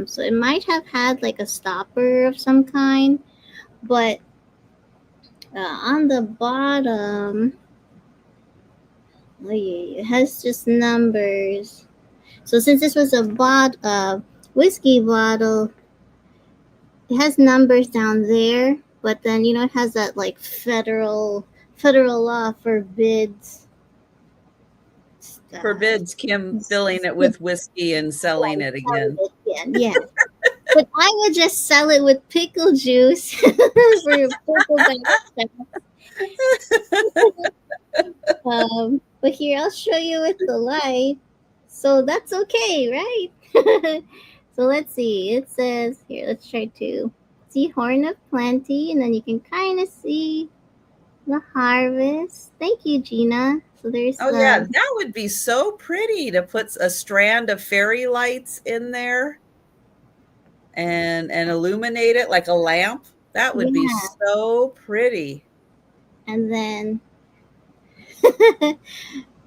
So it might have had like a stopper of some kind, but on the bottom, oh yeah, it has just numbers. So since this was a whiskey bottle, it has numbers down there, but then it has that like federal law Forbids Kim filling it with whiskey and selling it again. Yeah. But I would just sell it with pickle juice for pickleback stuff. But here, I'll show you with the light. So that's okay, right? So let's see. It says here. Let's try to see Horn of Plenty, and then you can kind of see the harvest. Thank you, Gina. So there's Oh yeah, that would be so pretty to put a strand of fairy lights in there and illuminate it like a lamp. That would be so pretty. And then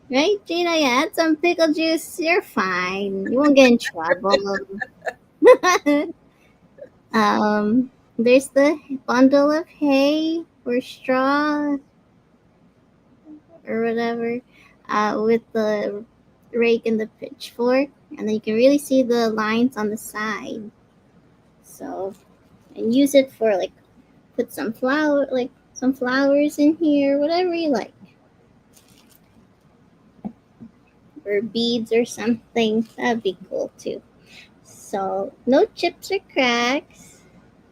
right, Gina, you add some pickle juice, you're fine. You won't get in trouble. There's the bundle of hay or straw or whatever, with the rake and the pitchfork, and then you can really see the lines on the side. So, and use it for like put some flour, like some flowers in here, whatever you like. Or beads or something. That'd be cool too. So, no chips or cracks.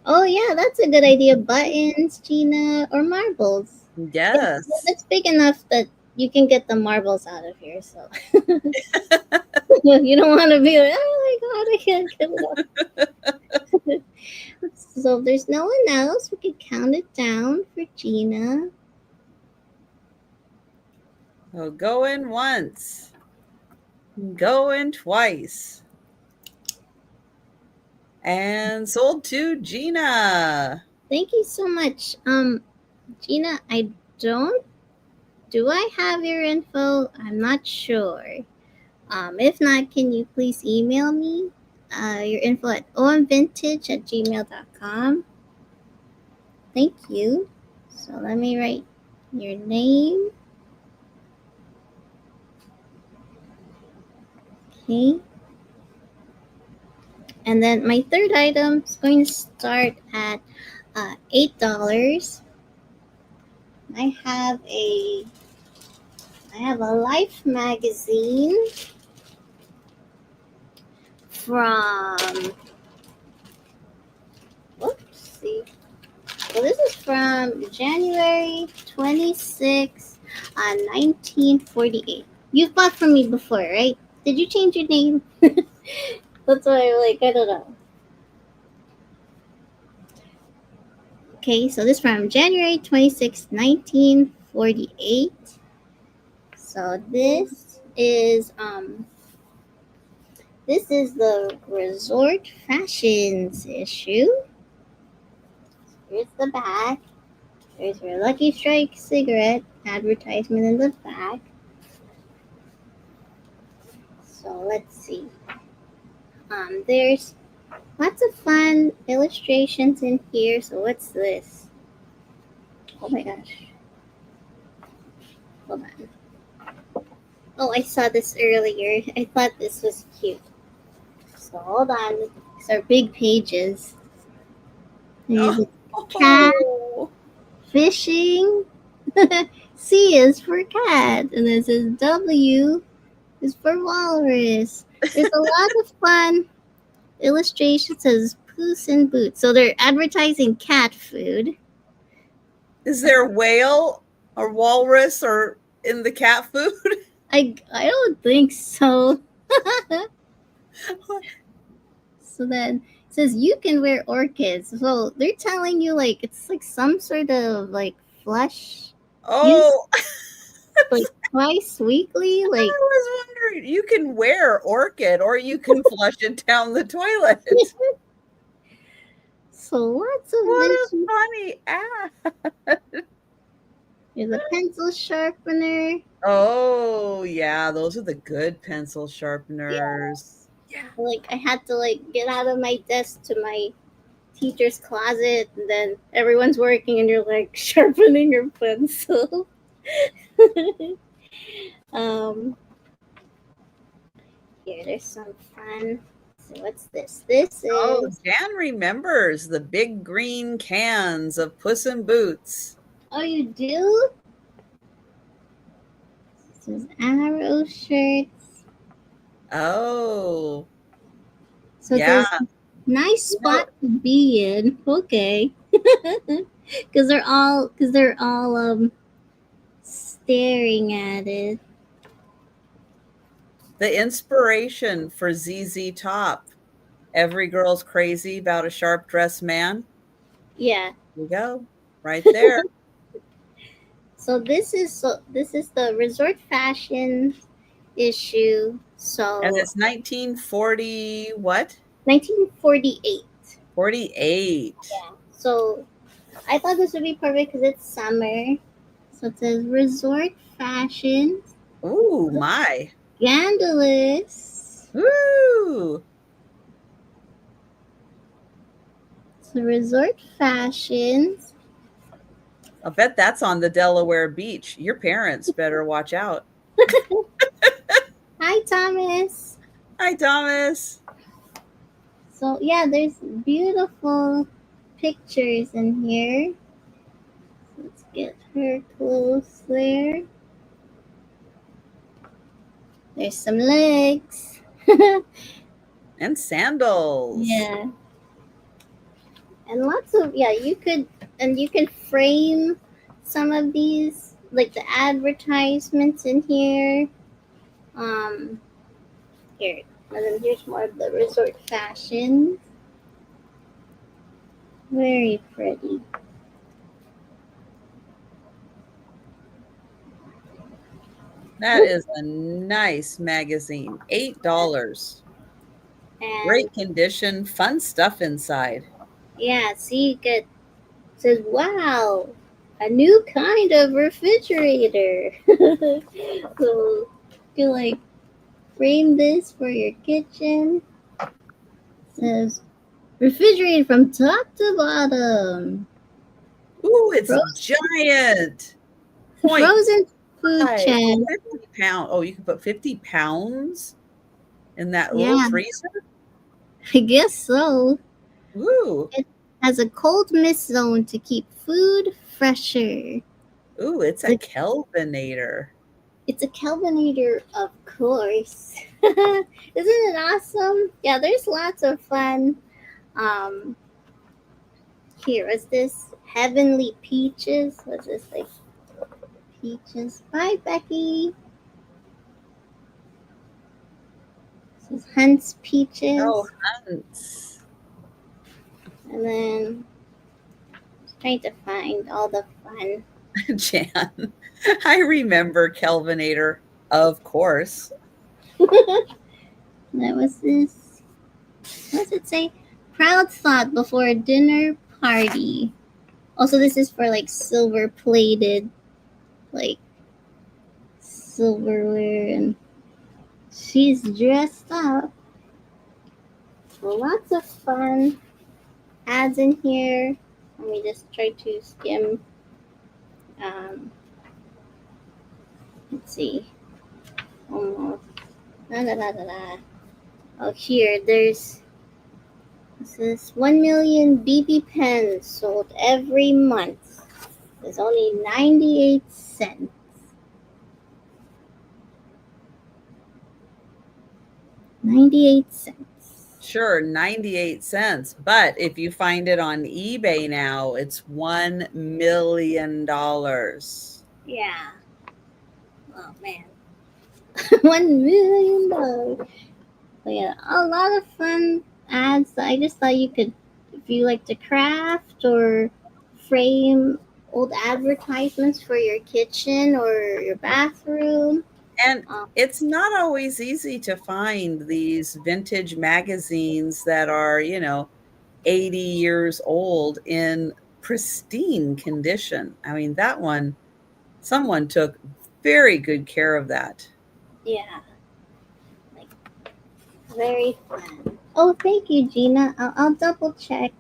Oh, yeah, that's a good idea. Buttons, Gina, or marbles. Yes. It's big enough that you can get the marbles out of here. So, you don't want to be like, oh my God, I can't get it off. So, if there's no one else, we can count it down for Gina. So going once, going twice, and sold to Gina. Thank you so much. Gina, I don't. Do I have your info? I'm not sure. If not, can you please email me your info at omvintage@gmail.com. Thank you. So let me write your name. Okay. And then my third item is going to start at $8. I have a Life magazine from, see. So this is from January 26, 1948. You've bought from me before, right? Did you change your name? That's why I'm like, I don't know. Okay, so this is from January 26, 1948. So this is the Resort Fashions issue. Here's the back. There's your Lucky Strike cigarette advertisement in the back. So let's see. There's lots of fun illustrations in here. So what's this? Oh my gosh. Hold on. Oh, I saw this earlier. I thought this was cute. So hold on. These are big pages. There's a cat Oh, fishing. C is for cat. And it says W is for walrus. There's a lot of fun illustrations. Says Puss in Boots. So they're advertising cat food. is there whale or walrus or in the cat food? I don't think so. So then it says you can wear orchids. So they're telling you like it's like some sort of like flush use Oh, like twice weekly. Like I was wondering. You can wear orchid or you can flush it down the toilet. so lots of What a visual. funny ad. There's a pencil sharpener. Oh, yeah, those are the good pencil sharpeners. Yeah. Like I had to like get out of my desk to my teacher's closet, and then everyone's working, and you're like sharpening your pencil. um, Here, there's some fun. So what's this? This Oh, is. Jan remembers the big green cans of Puss in Boots. Oh, you do? This is arrow shirts. Oh, So it yeah. says nice spot to be in. Okay. Because they're all staring at it. The inspiration for ZZ Top. Every girl's crazy about a sharp dressed man. Yeah. There you go. Right there. So this is the resort fashion issue. So And it's 1940 what? 1948. 48. Yeah. So I thought this would be perfect because it's summer. So it says resort fashion. Ooh, my. Scandalous. Woo! So resort fashions. I bet that's on the Delaware beach. Your parents better watch out. Hi, Thomas. Hi, Thomas. So yeah, there's beautiful pictures in here. Let's Get her close there. There's some legs. And sandals. Yeah. And lots of, yeah, you can frame some of these, like the advertisements in here. Um, Here, and then here's more of the resort fashion. Very pretty. That is a nice magazine. $8. And Great condition, fun stuff inside. yeah, see, it says, wow, a new kind of refrigerator. So you like frame this for your kitchen. It says refrigerated from top to bottom. Ooh, it's Frozen, giant. Point frozen food five. Oh, chest. 50 pounds. Oh, you can put 50 pounds in that little Yeah, freezer? I guess so. Ooh. It has a cold mist zone to keep food fresher. Ooh, it's a The Kelvinator. It's a Kelvinator, of course. Isn't it awesome? Yeah, there's lots of fun. Um, Here is this Heavenly Peaches. What's this like? Peaches. Bye, Becky. This is Hunt's Oh, Peaches. Hunts. And then trying to find all the fun. Jan. I remember Kelvinator, of course. That was this. What does it say? Proud thought before a dinner party. Also, this is for like silver plated, like silverware, and she's dressed up. Lots of fun ads in here. Let me just try to skim. Um, let's see. Almost. Da, da, da, da, da. Oh, here, this is 1 million BB pens sold every month. There's only 98 cents. 98 cents. Sure, 98 cents. But if you find it on eBay now, it's $1 million. Yeah. Oh, man. $1 million. But yeah, a lot of fun ads. I just thought you could, if you like to craft or frame old advertisements for your kitchen or your bathroom. And Um, it's not always easy to find these vintage magazines that are, 80 years old in pristine condition. I mean, that one, someone took very good care of that. yeah, like very fun. Oh, thank you, Gina. I'll double check.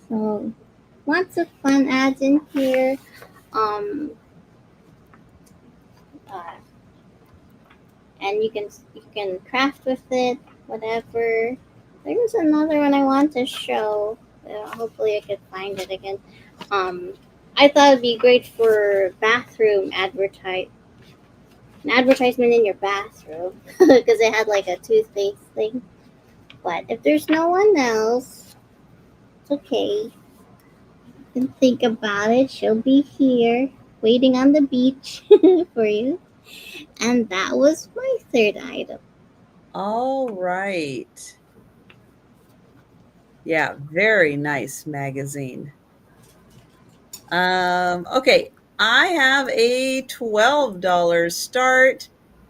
So, lots of fun ads in here. Um, uh, and you can craft with it, whatever. There's another one I want to show. Hopefully, I could find it again. Um, I thought it'd be great for bathroom an advertisement in your bathroom because it had like a toothpaste thing. But if there's no one else, it's okay. You can think about it. She'll be here waiting on the beach for you. And that was my third item. All right. Yeah, very nice magazine. Okay, I have a $12 start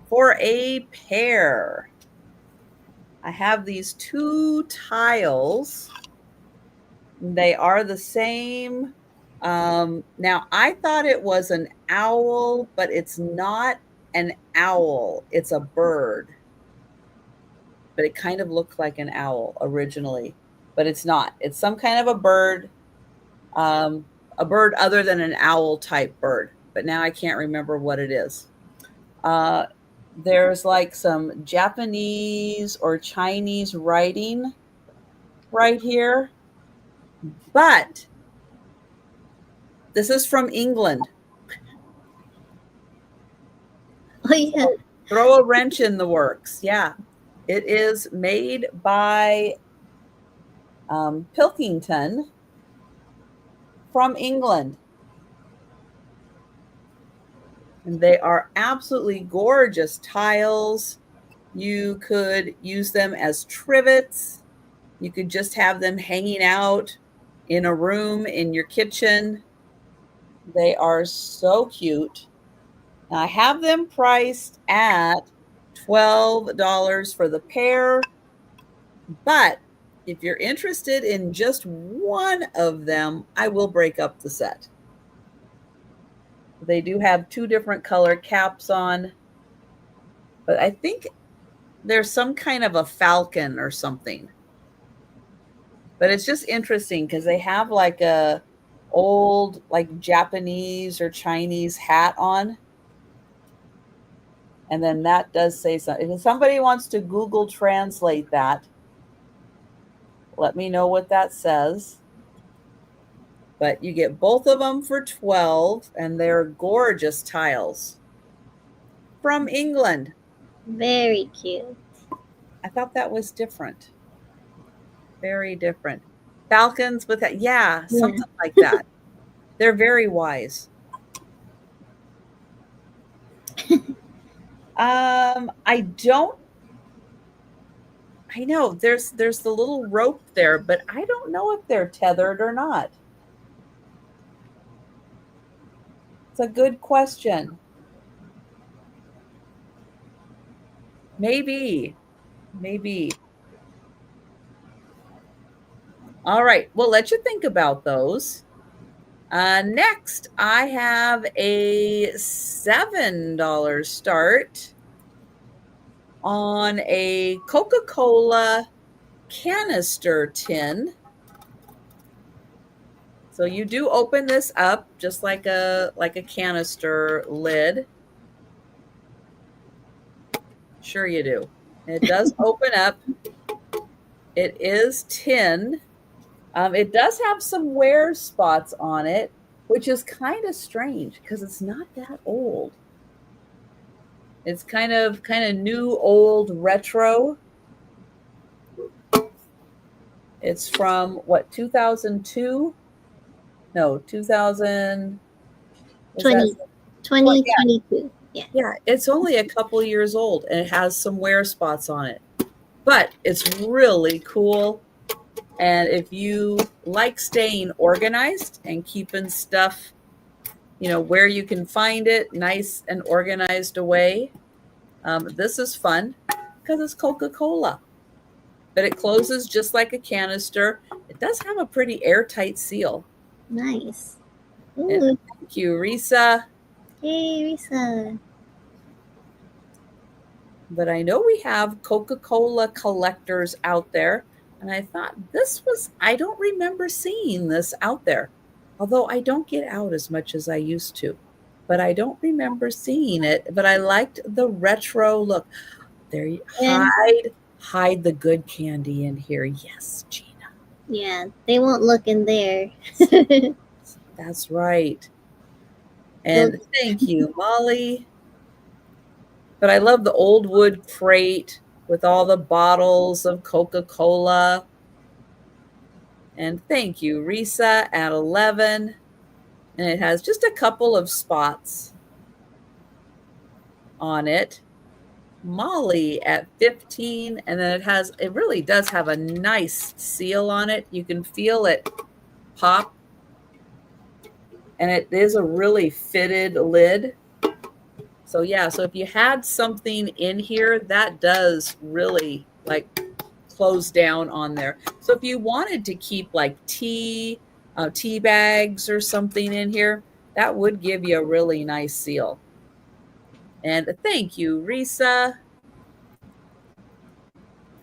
for a pair. I have these two tiles. They are the same. Now, I thought it was an owl, but it's not an owl. It's a bird, but it kind of looked like an owl originally, but it's not. It's some kind of um, a bird other than an owl type bird, but now I can't remember what it is. Uh, there's like some Japanese or Chinese writing right here, but This is from England. Oh yeah. Throw a wrench in the works. Yeah. It is made by Pilkington from England. And they are absolutely gorgeous tiles. You could use them as trivets. You could just have them hanging out in a room in your kitchen. They are so cute. Now, I have them priced at $12 for the pair, but if you're interested in just one of them, I will break up the set. They do have two different color caps on, but I think there's some kind of a falcon or something. But it's just interesting because they have like a old like Japanese or Chinese hat on. And then that does say something. If somebody wants to Google translate that, let me know what that says. But you get both of them for 12, and they're gorgeous tiles from England. Very cute. I thought that was different. Very different. Falcons with that, yeah, something like that. They're very wise. I don't. I know there's the little rope there, but I don't know if they're tethered or not. It's a good question. Maybe. All right. We'll let you think about those. Next, I have a $7 start on a Coca-Cola canister tin. So you do open this up just like a canister lid. Sure you do. It does open up. It is tin. It does have some wear spots on it, which is kind of strange because it's not that old. It's kind of new, old, retro. It's from what, 2002? No, 2000. 2022. Yeah. Yeah, it's only a couple years old and it has some wear spots on it. But it's really cool. And if you like staying organized and keeping stuff, where you can find it nice and organized away, this is fun because it's Coca-Cola. But it closes just like a canister. It does have a pretty airtight seal. Nice. Thank you, Risa. Hey, Risa. But I know we have Coca-Cola collectors out there. And I thought I don't remember seeing this out there. Although I don't get out as much as I used to. But I don't remember seeing it. But I liked the retro look. There you hide the good candy in here. Yes, Gina. Yeah, they won't look in there. That's right. And thank you, Molly. But I love the old wood crate with all the bottles of Coca-Cola. And thank you, Risa, at 11. And it has just a couple of spots on it. Molly at 15. And then it really does have a nice seal on it. You can feel it pop. And it is a really fitted lid. So yeah, so if you had something in here, that does really close down on there. So if you wanted to keep like tea bags or something in here, that would give you a really nice seal. And thank you, Risa.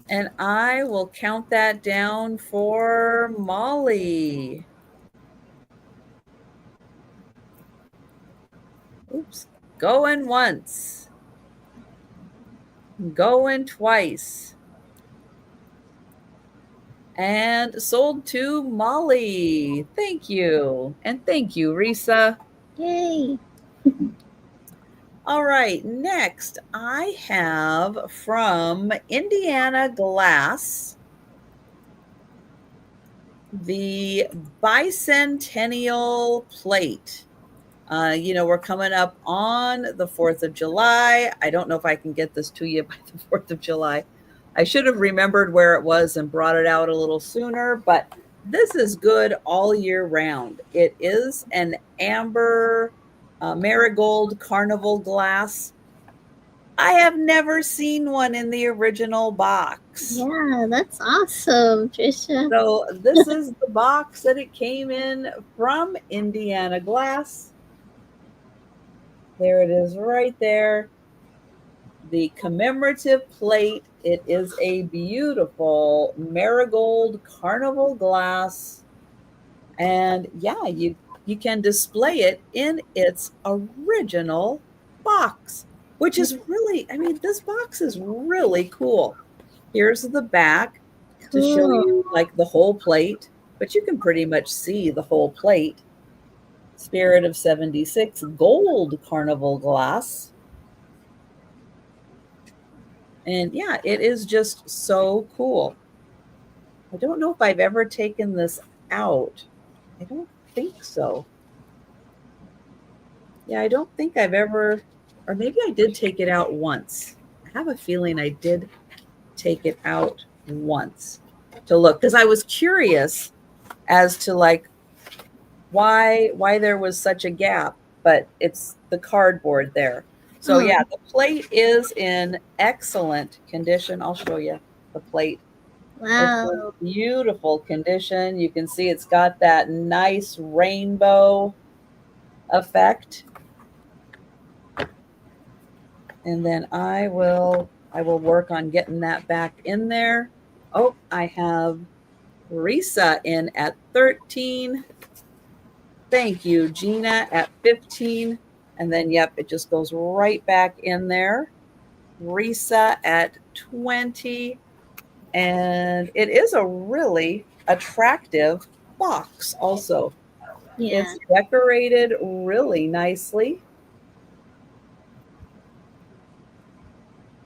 And I will count that down for Molly. Oops. Going once. Going twice. And sold to Molly. Thank you. And thank you, Risa. Yay. All right, next I have from Indiana Glass the bicentennial plate. We're coming up on the 4th of July. I don't know if I can get this to you by the 4th of July. I should have remembered where it was and brought it out a little sooner, but this is good all year round. It is an amber marigold carnival glass. I have never seen one in the original box. Yeah, that's awesome, Trisha. So this is the box that it came in from Indiana Glass. There it is right there. The commemorative plate. It is a beautiful marigold carnival glass. And yeah, you can display it in its original box, which is really, I mean, this box is really cool. Here's the back to show Cool. you like the whole plate, but you can pretty much see the whole plate. Spirit of 76 gold carnival glass. And yeah, it is just so cool. I don't know if I've ever taken this out. I don't think so. Yeah, I don't think I've ever, or maybe I did take it out once. I have a feeling I did take it out once to look because I was curious as to like why there was such a gap, but it's the cardboard there. So Oh, yeah, the plate is in excellent condition. I'll show you the plate. It's in wow. beautiful condition. You can see it's got that nice rainbow effect. And then I will work on getting that back in there. Oh, I have Risa in at 13. Thank you, Gina, at 15. And then, yep, it just goes right back in there. Risa at 20. And it is a really attractive box also. Yeah. It's decorated really nicely.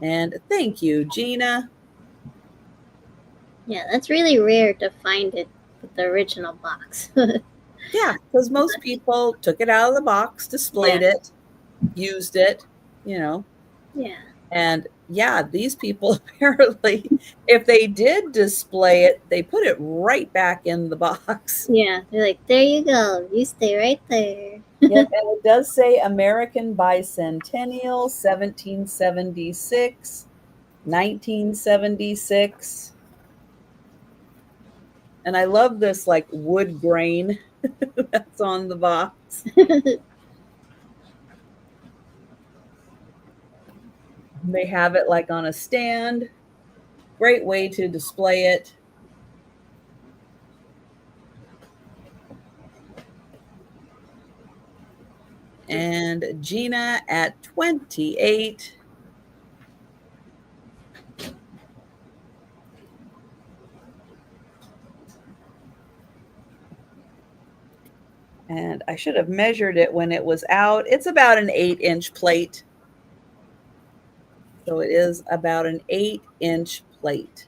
And thank you, Gina. Yeah, that's really rare to find it with the original box. Yeah, because most people took it out of the box, displayed Yeah. it, used it, you know. Yeah. And yeah, these people apparently, if they did display it, they put it right back in the box. Yeah. They're like, there you go. You stay right there. Yep, and it does say American Bicentennial, 1776, 1976. And I love this like wood grain that's on the box. They have it like on a stand. Great way to display it. And Gina at 28. And I should have measured it when it was out. It's about an 8-inch plate. So it is about an 8-inch plate.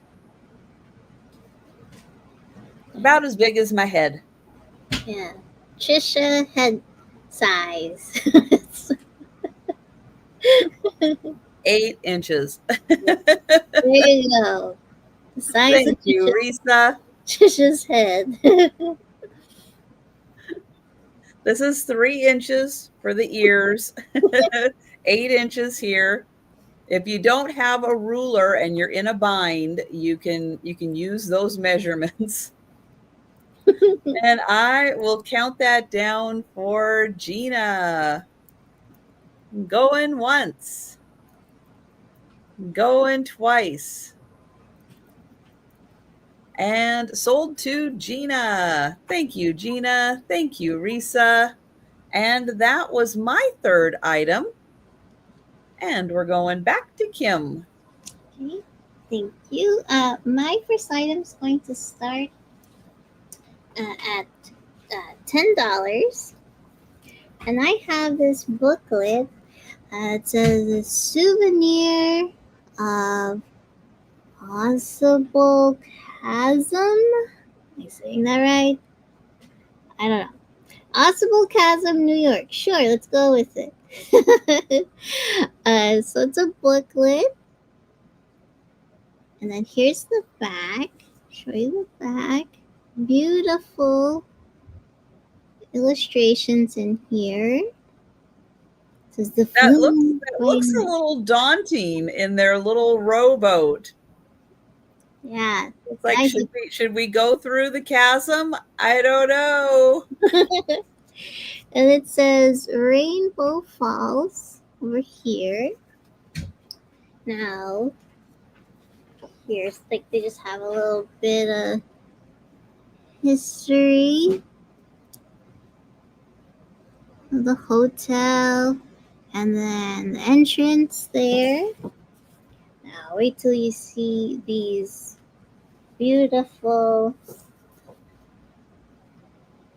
About as big as my head. Yeah. Trisha head size. 8 inches. There you go. The size Thank of you, Risa. Trisha's head. This is 3 inches for the ears, 8 inches here. If you don't have a ruler and you're in a bind, you can use those measurements. And I will count that down for Gina. Going once. Going twice. And sold to Gina. Thank you, Gina. Thank you, Risa. And that was my third item. And we're going back to Kim. Okay. Thank you. My first item is going to start at $10, and I have this booklet. It says a souvenir of possible chasm. Am I saying that right? I don't know. Possible Chasm, New York. Sure, let's go with it. So it's a booklet, and then here's the back. Show you the back. Beautiful illustrations in here. It says the That looks flume that by looks a night. little daunting in their little rowboat. Yeah, It's like, I should we go through the chasm? I don't know. and it says Rainbow Falls over here. Now, here's like they just have a little bit of history of the hotel and then the entrance there. Now, wait till you see these beautiful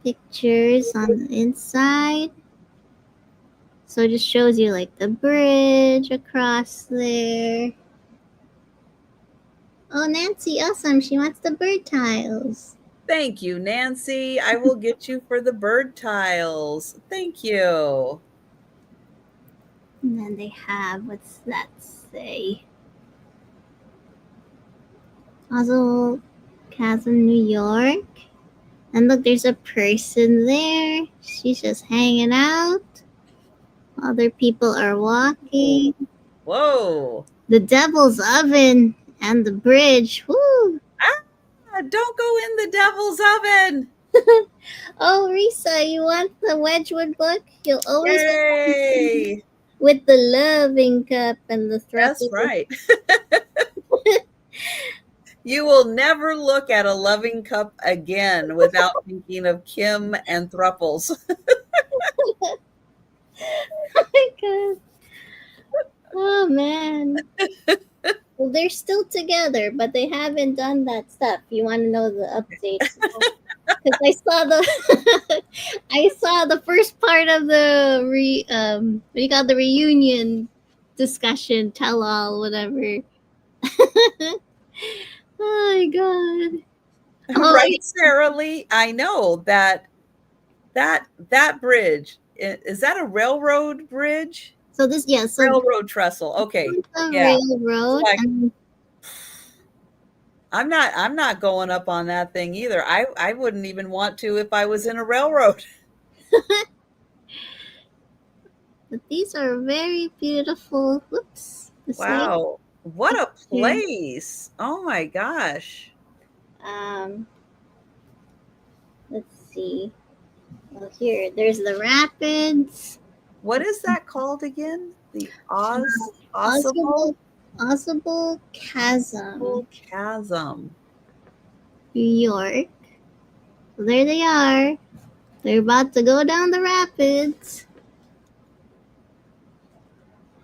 pictures on the inside. So it just shows you like the bridge across there. Oh, Nancy, awesome. She wants the bird tiles. Thank you, Nancy. I will get you for the bird tiles. Thank you. And then they have, what's that say? Also, Chasm, New York. And look, there's a person there. She's just hanging out. Other people are walking. Whoa. The Devil's Oven and the bridge. Woo! Don't go in the devil's oven. Oh, Risa, you want the Wedgwood book? You'll always Yay. with the loving cup and the That's thruple. right. You will never look at a loving cup again without thinking of Kim and Thruples. Oh my god. Oh man. Well, they're still together, but they haven't done that stuff. You want to know the updates? Because I saw the I saw the first part of the what do you call the reunion discussion, tell all, whatever. Oh my god. Oh, Right, Sarah Lee? I know that bridge, is that a railroad bridge? so this yeah, so Railroad trestle. Okay. the Yeah. It's railroad like, and I'm not going up on that thing either. I wouldn't even want to if I was in a railroad. but these are very beautiful. Whoops. This way. Wow. What a Here. place. Oh my gosh. Um let's see. Well, here, there's the rapids. What is that called again? The Possible, possible chasm, Chasm. New York. So there they are. They're about to go down the rapids.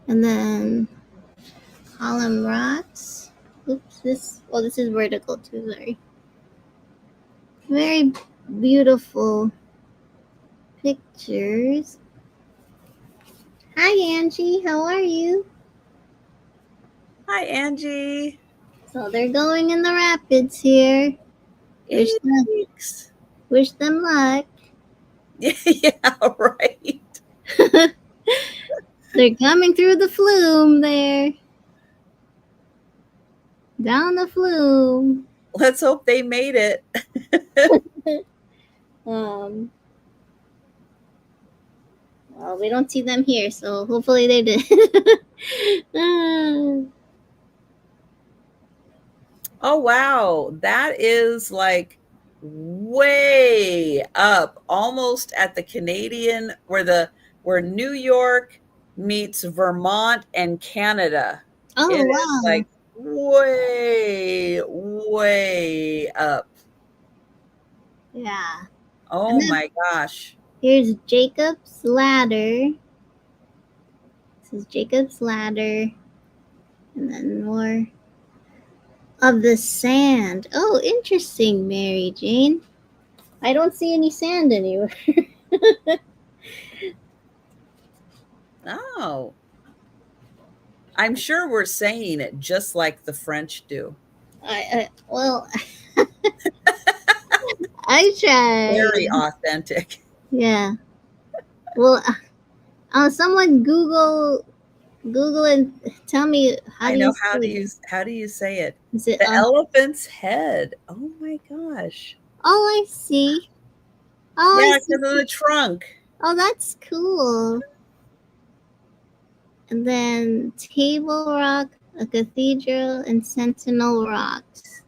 And then column rocks. Oops, this is vertical too, sorry. Very beautiful pictures. Hi Angie, how are you? Hi, Angie. So they're going in the rapids here. Yikes. Wish them luck. Yeah, right. They're coming through the flume there. Down the flume. Let's hope they made it. Well, we don't see them here, so hopefully they did. Oh, wow. That is like way up, almost at the Canadian, where New York meets Vermont and Canada. Oh, It is wow. like way, way up. Yeah. Oh my gosh. Here's Jacob's Ladder. This is Jacob's Ladder. And then more. of the sand. Oh, interesting, Mary Jane. I don't see any sand anywhere. Oh, I'm sure we're saying it just like the French do. Well, I Very tried. authentic. Yeah. Well, someone Google and tell me how I do you know say it? how do you say it? Is it The elephant's head. Oh my gosh. Oh, I see. Oh, I Yeah, see. because of the trunk. Oh, that's cool. And then Table Rock, a cathedral, and Sentinel Rocks.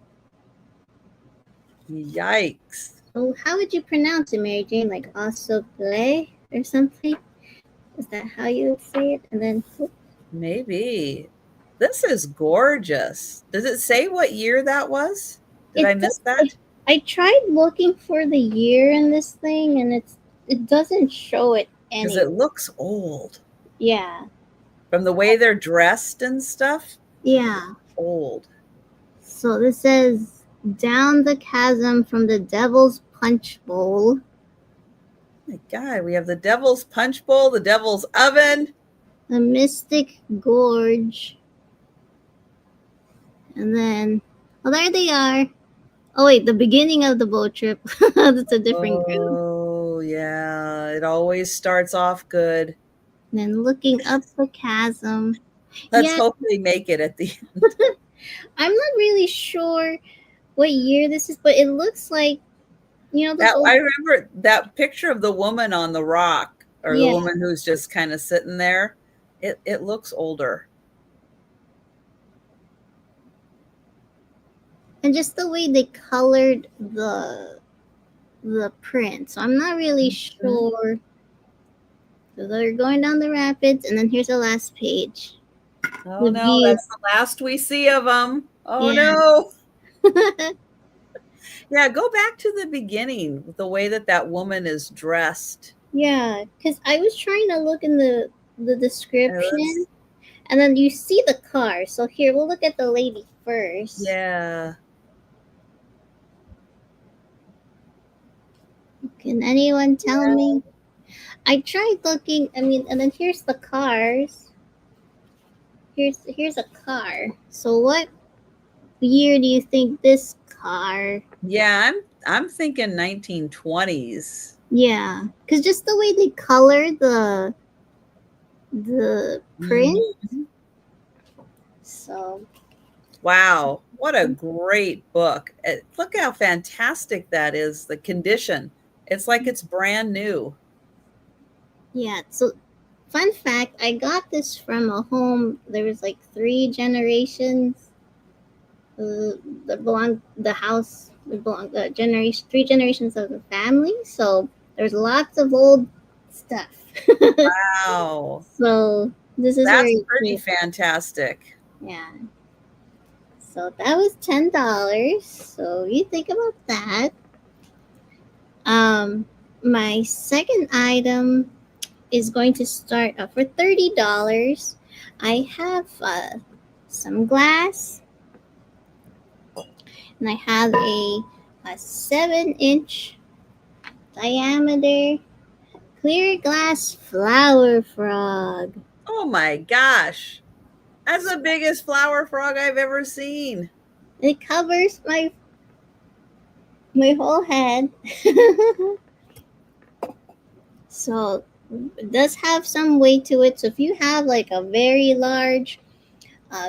Yikes. Oh, how would you pronounce it, Mary Jane? Like Osople or something? Is that how you would say it? And then Maybe. This is gorgeous. Does it say what year that was? Did I it miss does. that? I tried looking for the year in this thing, and it doesn't show it Because it anywhere. looks old. Yeah, From the way they're dressed and stuff, yeah. old. So this says down the chasm from the Devil's Punch Bowl. My God, we have the Devil's Punch Bowl, the Devil's Oven. The Mystic Gorge, and then, oh, there they are. Oh wait, the beginning of the boat trip. That's a different group. Oh, yeah. It always starts off good. And then looking up the chasm. Let's Yeah, hope they make it at the I'm not really sure what year this is, but it looks like those that old. I remember that picture of the woman on the rock or the Yeah, woman who's just kind of sitting there. It looks older. and just the way they colored the print. So I'm not really Mhm. sure. So they're going down the rapids, and then here's the last page. Oh The no, view. that's the last we see of them. Oh Yeah. no. Yeah, go back to the beginning with the way that that woman is dressed. Yeah, because I was trying to look in the That's, description, and then you see the car. So here, we'll look at the lady first. yeah. Can anyone tell Yeah. me? I tried looking. I mean, and then here's the cars. Here's a car. So what year do you think this car? Yeah, I'm thinking 1920s. Yeah, because just the way they color the print. Mhm. So Wow, what a great book. Look how fantastic that is, the condition. It's like it's brand new. yeah. So fun fact: I got this from a home. There was like three generations that belong the house that belong the generation three generations of the family. So there's lots of old stuff. Wow. So this is That's very pretty cool. fantastic. Yeah. So that was $10. So you think about that. Um, my second item is going to start for $30. I have some glass, and I have a 7-inch diameter clear glass flower frog. Oh my gosh. That's the biggest flower frog I've ever seen. It covers my whole head. So it does have some weight to it. So if you have like a very large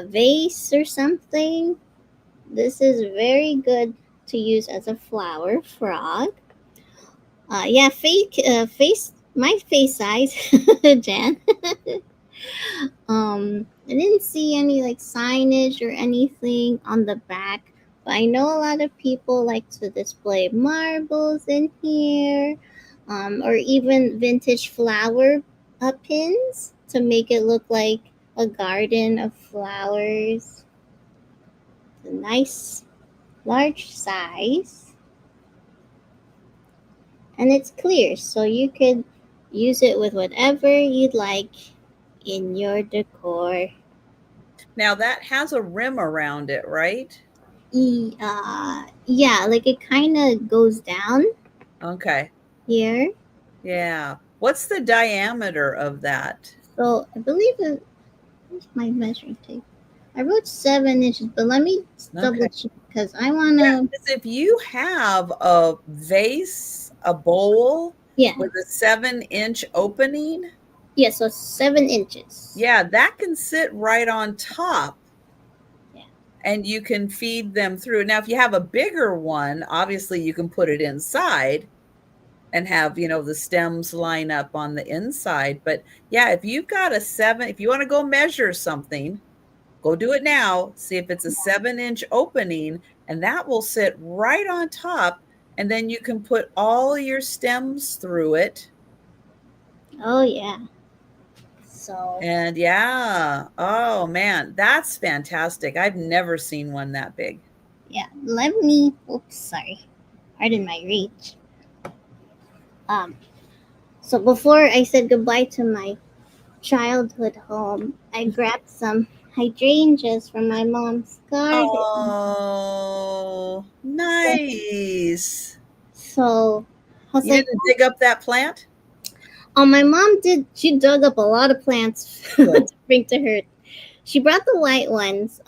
vase or something, this is very good to use as a flower frog. Yeah, my face size, Jan. I didn't see any like signage or anything on the back, but I know a lot of people like to display marbles in here, or even vintage flower pins to make it look like a garden of flowers. A nice large size, and it's clear, so you could use it with whatever you'd like in your decor. Now that has a rim around it, right? Yeah, like it kind of goes down Okay. here. Yeah. What's the diameter of that? So I believe it. Where's my measuring tape? I wrote 7 inches, but let me double Okay. check because I Yeah, wanna. because if you have a vase, a bowl Yeah, with a 7-inch opening, yeah. So 7 inches. yeah, that can sit right on top Yeah. and you can feed them through. Now, if you have a bigger one, obviously you can put it inside and have, the stems line up on the inside. But yeah, if you've got a seven, if you want to go measure something, go do it now. See if it's a 7-inch opening, and that will sit right on top. And then you can put all your stems through it. Oh yeah. So And yeah, oh man, that's fantastic. I've never seen one that big. yeah. Let me. Oops, sorry. Pardon my reach. Um. So before I said goodbye to my childhood home, I grabbed some hydrangeas from my mom's garden. Oh, So, nice. so I was You like, didn't dig up that plant? oh, my mom did. She dug up a lot of plants Good. to bring to her. She brought the white ones.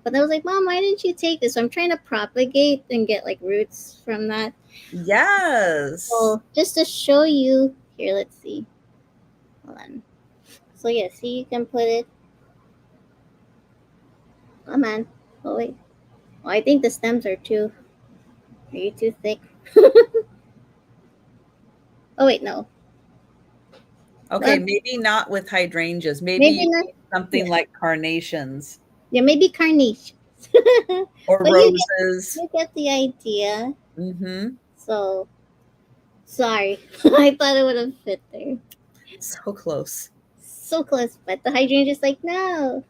But I was like, Mom, why didn't you take this? So I'm trying to propagate and get like roots from that. Yes. So just to show you, here, let's see. Hold on. So yeah, see, you can put it. Come on. Oh wait. Oh, I think the stems are too. Are you too thick? Oh wait, no. Okay, Well, maybe not with hydrangeas. Maybe maybe you not. need something Yeah, like carnations yeah, maybe carnation. or But roses. you get the idea. Mhm. So sorry, I thought it would have fit there. So close. So close, but the hydrangea's like no.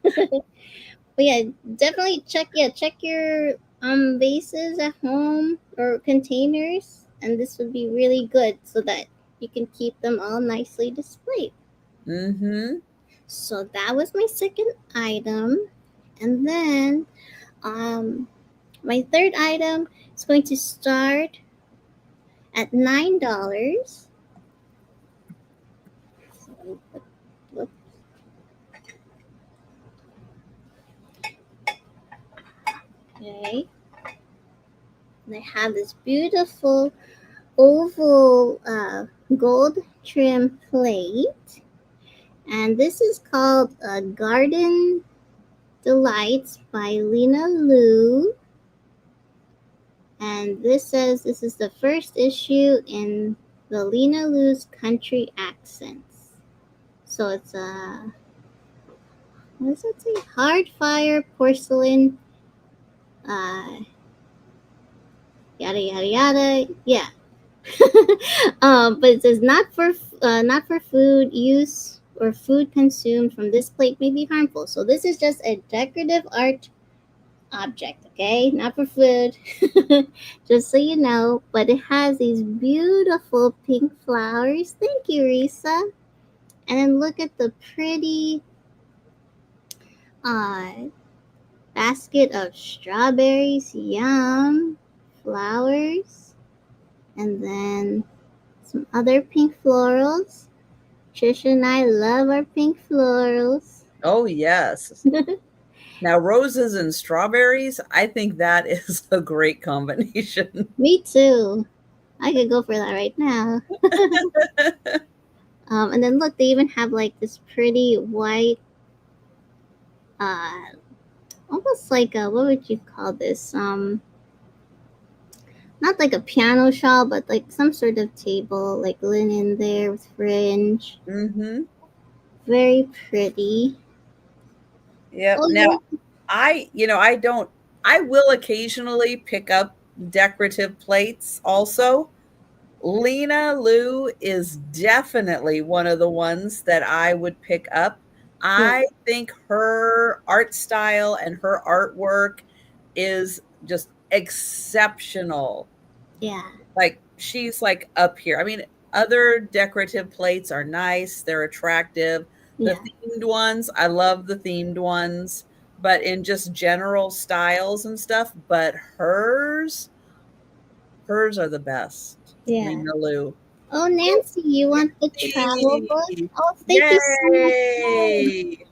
But yeah, definitely check your vases at home or containers, and this would be really good so that you can keep them all nicely displayed. Mhm. So that was my second item, and then um my third item is going to start at $9. Okay, and I have this beautiful oval gold trim plate. And this is called Garden Delights by Lena Lu. And this says this is the first issue in the Lena Lu's country accents. So it's a, what does it say? Hard fire porcelain, uh, yada yada yada. Yeah. But it says not for food use or food consumed from this plate may be harmful. So this is just a decorative art object, okay? Not for food. Just so you know. But it has these beautiful pink flowers. Thank you, Risa. And then look at the pretty uh, basket of strawberries. Yum. Flowers. And then some other pink florals. Trisha and I love our pink florals. Oh, yes. Now, roses and strawberries, I think that is a great combination. Me too. I could go for that right now. And then look, they even have like this pretty white, uh, almost like a, what would you call this? Not like a piano shawl, but like some sort of table, like linen there with fringe. Mhm. Very pretty. Yep. Oh Now, yeah, I don't I will occasionally pick up decorative plates also. Lena Lu is definitely one of the ones that I would pick up. yeah, I think her art style and her artwork is just exceptional. yeah, Like, she's, like, up here. I mean, other decorative plates are nice, they're attractive. The yeah, themed ones, I love the themed ones, but in just general styles and stuff. But hers are the best. Yeah. Lena Lou. Oh, Nancy, you want the travel book? Yay! Oh, thank you so much. Yay!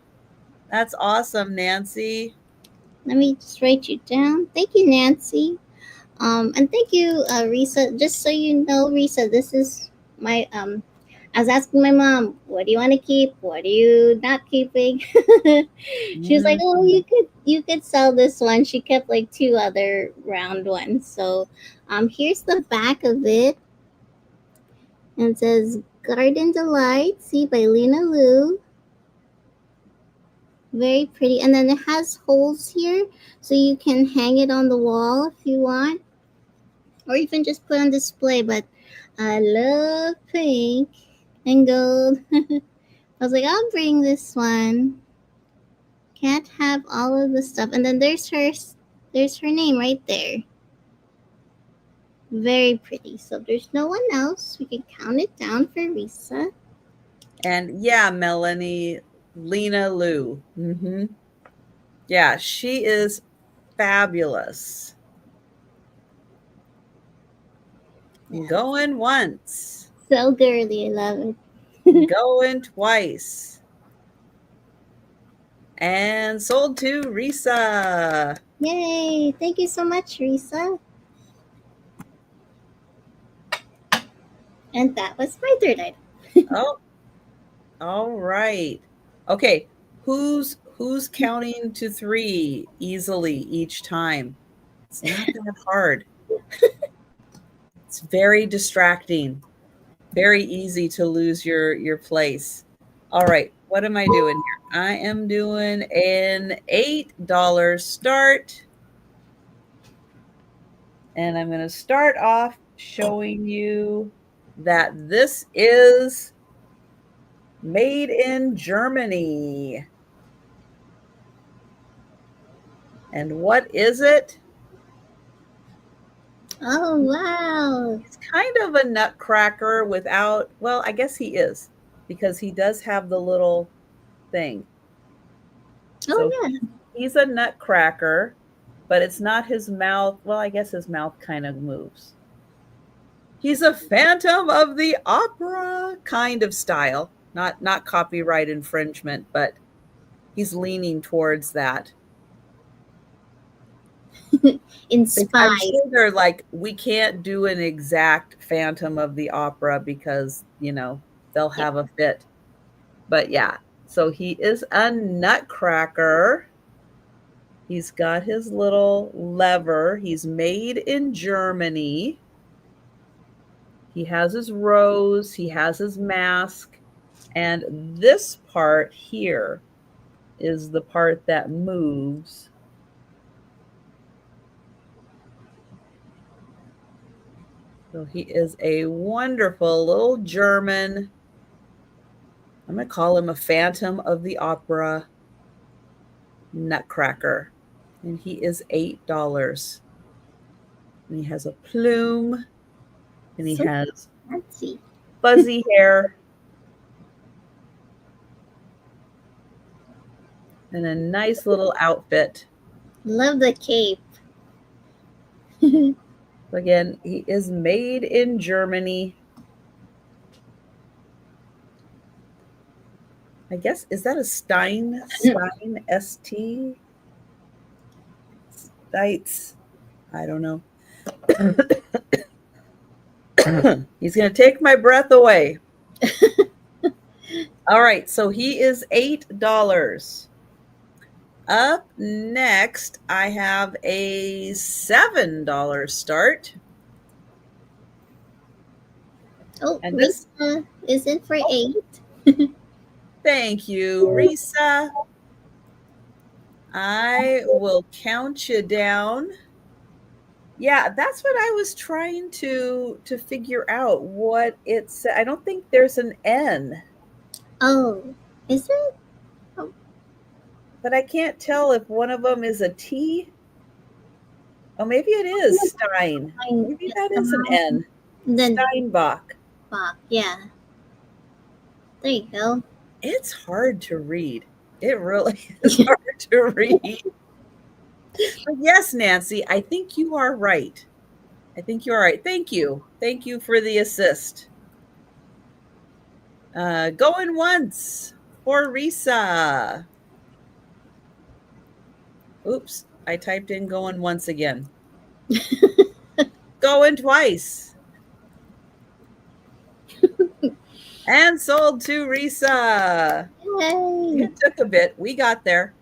That's awesome, Nancy. Let me just write you down. Thank you, Nancy. And thank you, Risa. Just so you know, Risa, this is my I was asking my mom, what do you want to keep? What are you not keeping? She was like, oh, Mhm. you could sell this one. She kept like two other round ones. So, here's the back of it, and it says Garden Delight. See by Lena Lou. Very pretty, and then it has holes here, so you can hang it on the wall if you want, or even just put on display. But I love pink and gold. I was like, I'll bring this one. Can't have all of the stuff. And then there's her name right there. Very pretty. So there's no one else. We can count it down for Risa. And yeah, Melanie, Lena Lou. Yeah, she is fabulous. Yeah. Going once, So girly. I love it. going twice, and sold to Risa. Yay. Thank you so much, Risa. And that was my third item. Oh, all right. Okay, who's counting to 3 easily each time? It's not that hard. It's very distracting. Very easy to lose your place. All right, what am I doing here? I am doing an $8 start. And I'm going to start off showing you that this is made in Germany. And what is it? Oh, wow. He's kind of a nutcracker without, well, I guess he is because he does have the little thing. Oh, So yeah. he's a nutcracker, but it's not his mouth. Well, I guess his mouth kind of moves. He's a Phantom of the Opera kind of style. Not copyright infringement, but he's leaning towards that. I'm Inspired. sure they're like, we can't do an exact Phantom of the Opera because, they'll Yeah. have a fit. But yeah, so he is a nutcracker. He's got his little lever. He's made in Germany. He has his rose, he has his mask, and this part here is the part that moves. So he is a wonderful little German. I'm going to call him a Phantom of the Opera nutcracker. And he is $8. And he has a plume, and he So has fancy. fuzzy hair, and a nice little outfit. Love the cape. Again, he is made in Germany. I guess, is that a Stein? Stein, S-T? Stites? I don't know. He's going to take my breath away. All right, so he is $8. Up next, I have a $7 start. Oh, And this, Risa is in for 8. thank you, Risa. I will count you down. Yeah, that's what I was trying to figure out what it's. I don't think there's an N, Oh, is it? Oh, but I can't tell if one of them is a T. Oh, maybe it is Stein. fine. Maybe Yes, that the is an mouse. N. Then Steinbach. Bach. Yeah. There you go. It's hard to read. It really is hard to read. But yes, Nancy, I think you are right. I think you are right. Thank you. Thank you for the assist. Going once for Risa. Oops, I typed in going once again. Going twice. And sold to Risa. Yay! It took a bit. We got there.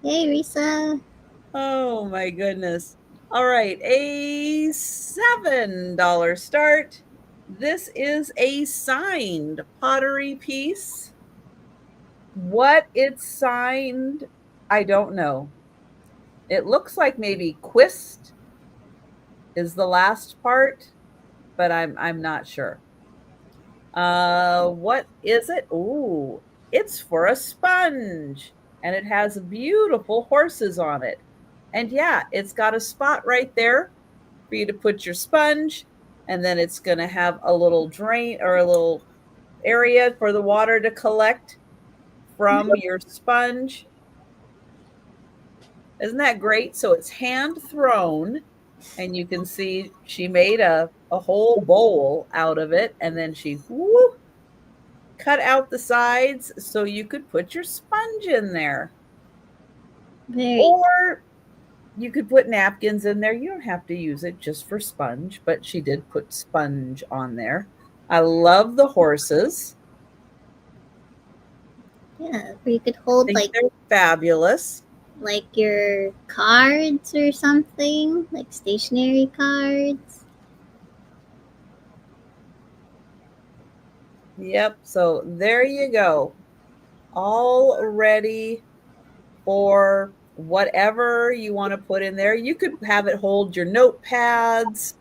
Yay, Risa! Oh my goodness. All right, a $7 start. This is a signed pottery piece. What it's signed, I don't know. It looks like maybe Quist is the last part, but I'm not sure. What is it? Ooh, it's for a sponge, and it has beautiful horses on it. And yeah, it's got a spot right there for you to put your sponge, and then it's going to have a little drain or a little area for the water to collect from your sponge. Isn't that great? So it's hand thrown, and you can see she made a whole bowl out of it, and then she cut out the sides so you could put your sponge in there. Very. Or you could put napkins in there. You don't have to use it just for sponge, but she did put sponge on there. I love the horses. Yeah, where you could hold I think they're fabulous. like your cards or something, like stationary cards. Yep. So there you go. All ready for whatever you want to put in there. You could have it hold your notepads,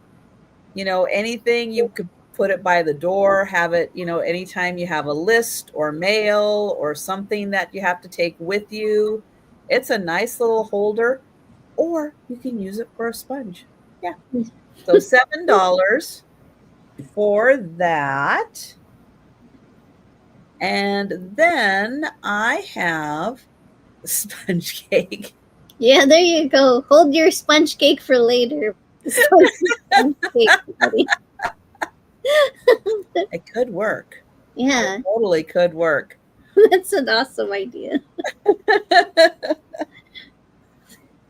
anything. You could put it by the door, have it, anytime you have a list or mail or something that you have to take with you. It's a nice little holder, or you can use it for a sponge. Yeah. So $7 for that. And then I have sponge cake. Yeah, there you go. Hold your sponge cake for later. Sponge cake, buddy. It could work. Yeah, It totally could work. that's an awesome idea.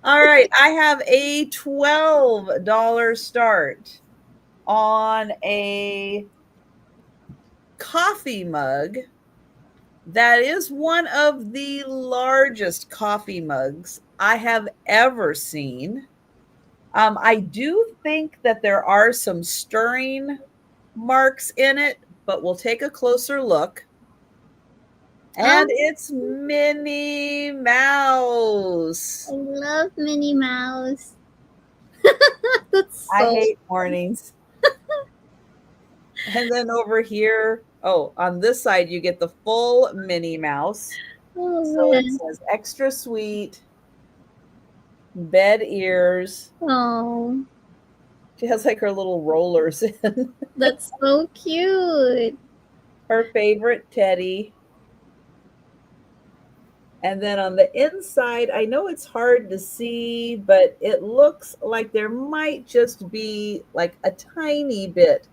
All right, I have a $12 start on a coffee mug that is one of the largest coffee mugs I have ever seen. I do think that there are some stirring marks in it, but we'll take a closer look. And it's Minnie Mouse. I love Minnie Mouse. That's I hate mornings. And then over here, on this side, you get the full Minnie Mouse. Oh, so man. it says extra sweet, bed ears. Oh, She has like her little rollers in. that's so cute. Her favorite teddy. And then on the inside, I know it's hard to see, but it looks like there might just be like a tiny bit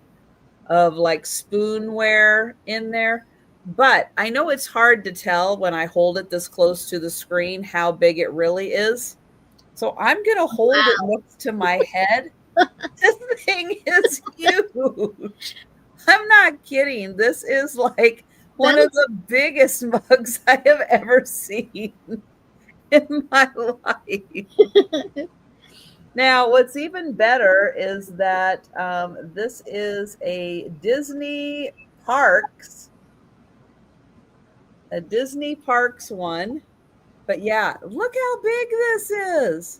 of like spoonware in there. But I know it's hard to tell when I hold it this close to the screen how big it really is. So I'm going to hold it next to my head. This thing is huge. I'm not kidding. This is like one of the biggest mugs I have ever seen in my life. Now, what's even better is that this is a Disney Parks one. But yeah, look how big this is.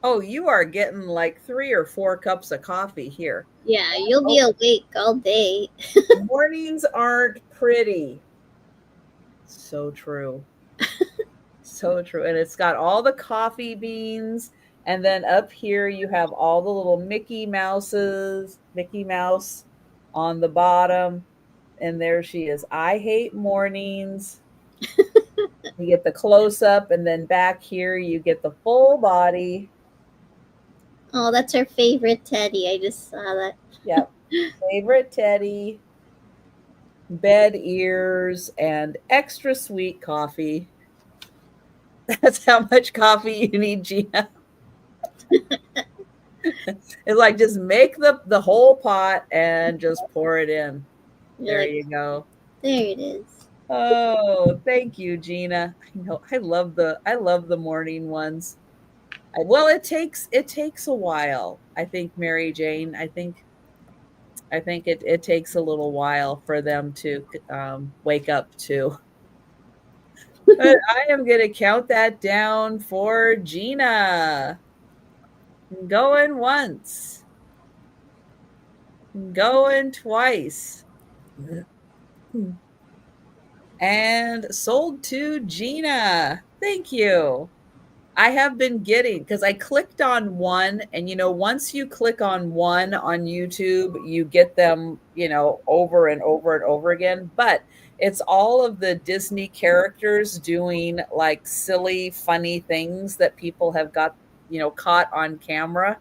Oh, you are getting like 3 or 4 cups of coffee here. Yeah, you'll be awake all day. Mornings aren't pretty. So true. So true. And it's got all the coffee beans. And then up here, you have all the little Mickey Mouse on the bottom. And there she is. I hate mornings. You get the close up, and then back here you get the full body. Oh, that's her favorite teddy. I just saw that. Yep. Favorite teddy, bed ears, and extra sweet coffee. That's how much coffee you need, Gina. It's like just make the whole pot and just pour it in. You're There like, you go. there it is. Oh, thank you, Gina. I know I love the morning ones. Well, it takes a while. I think Mary Jane. I think it takes a little while for them to wake up to. But I am going to count that down for Gina. Going once, going twice, and sold to Gina. Thank you. I have been getting, because I clicked on one, and once you click on one on YouTube, you get them, over and over and over again. But it's all of the Disney characters doing like silly, funny things that people have got, caught on camera.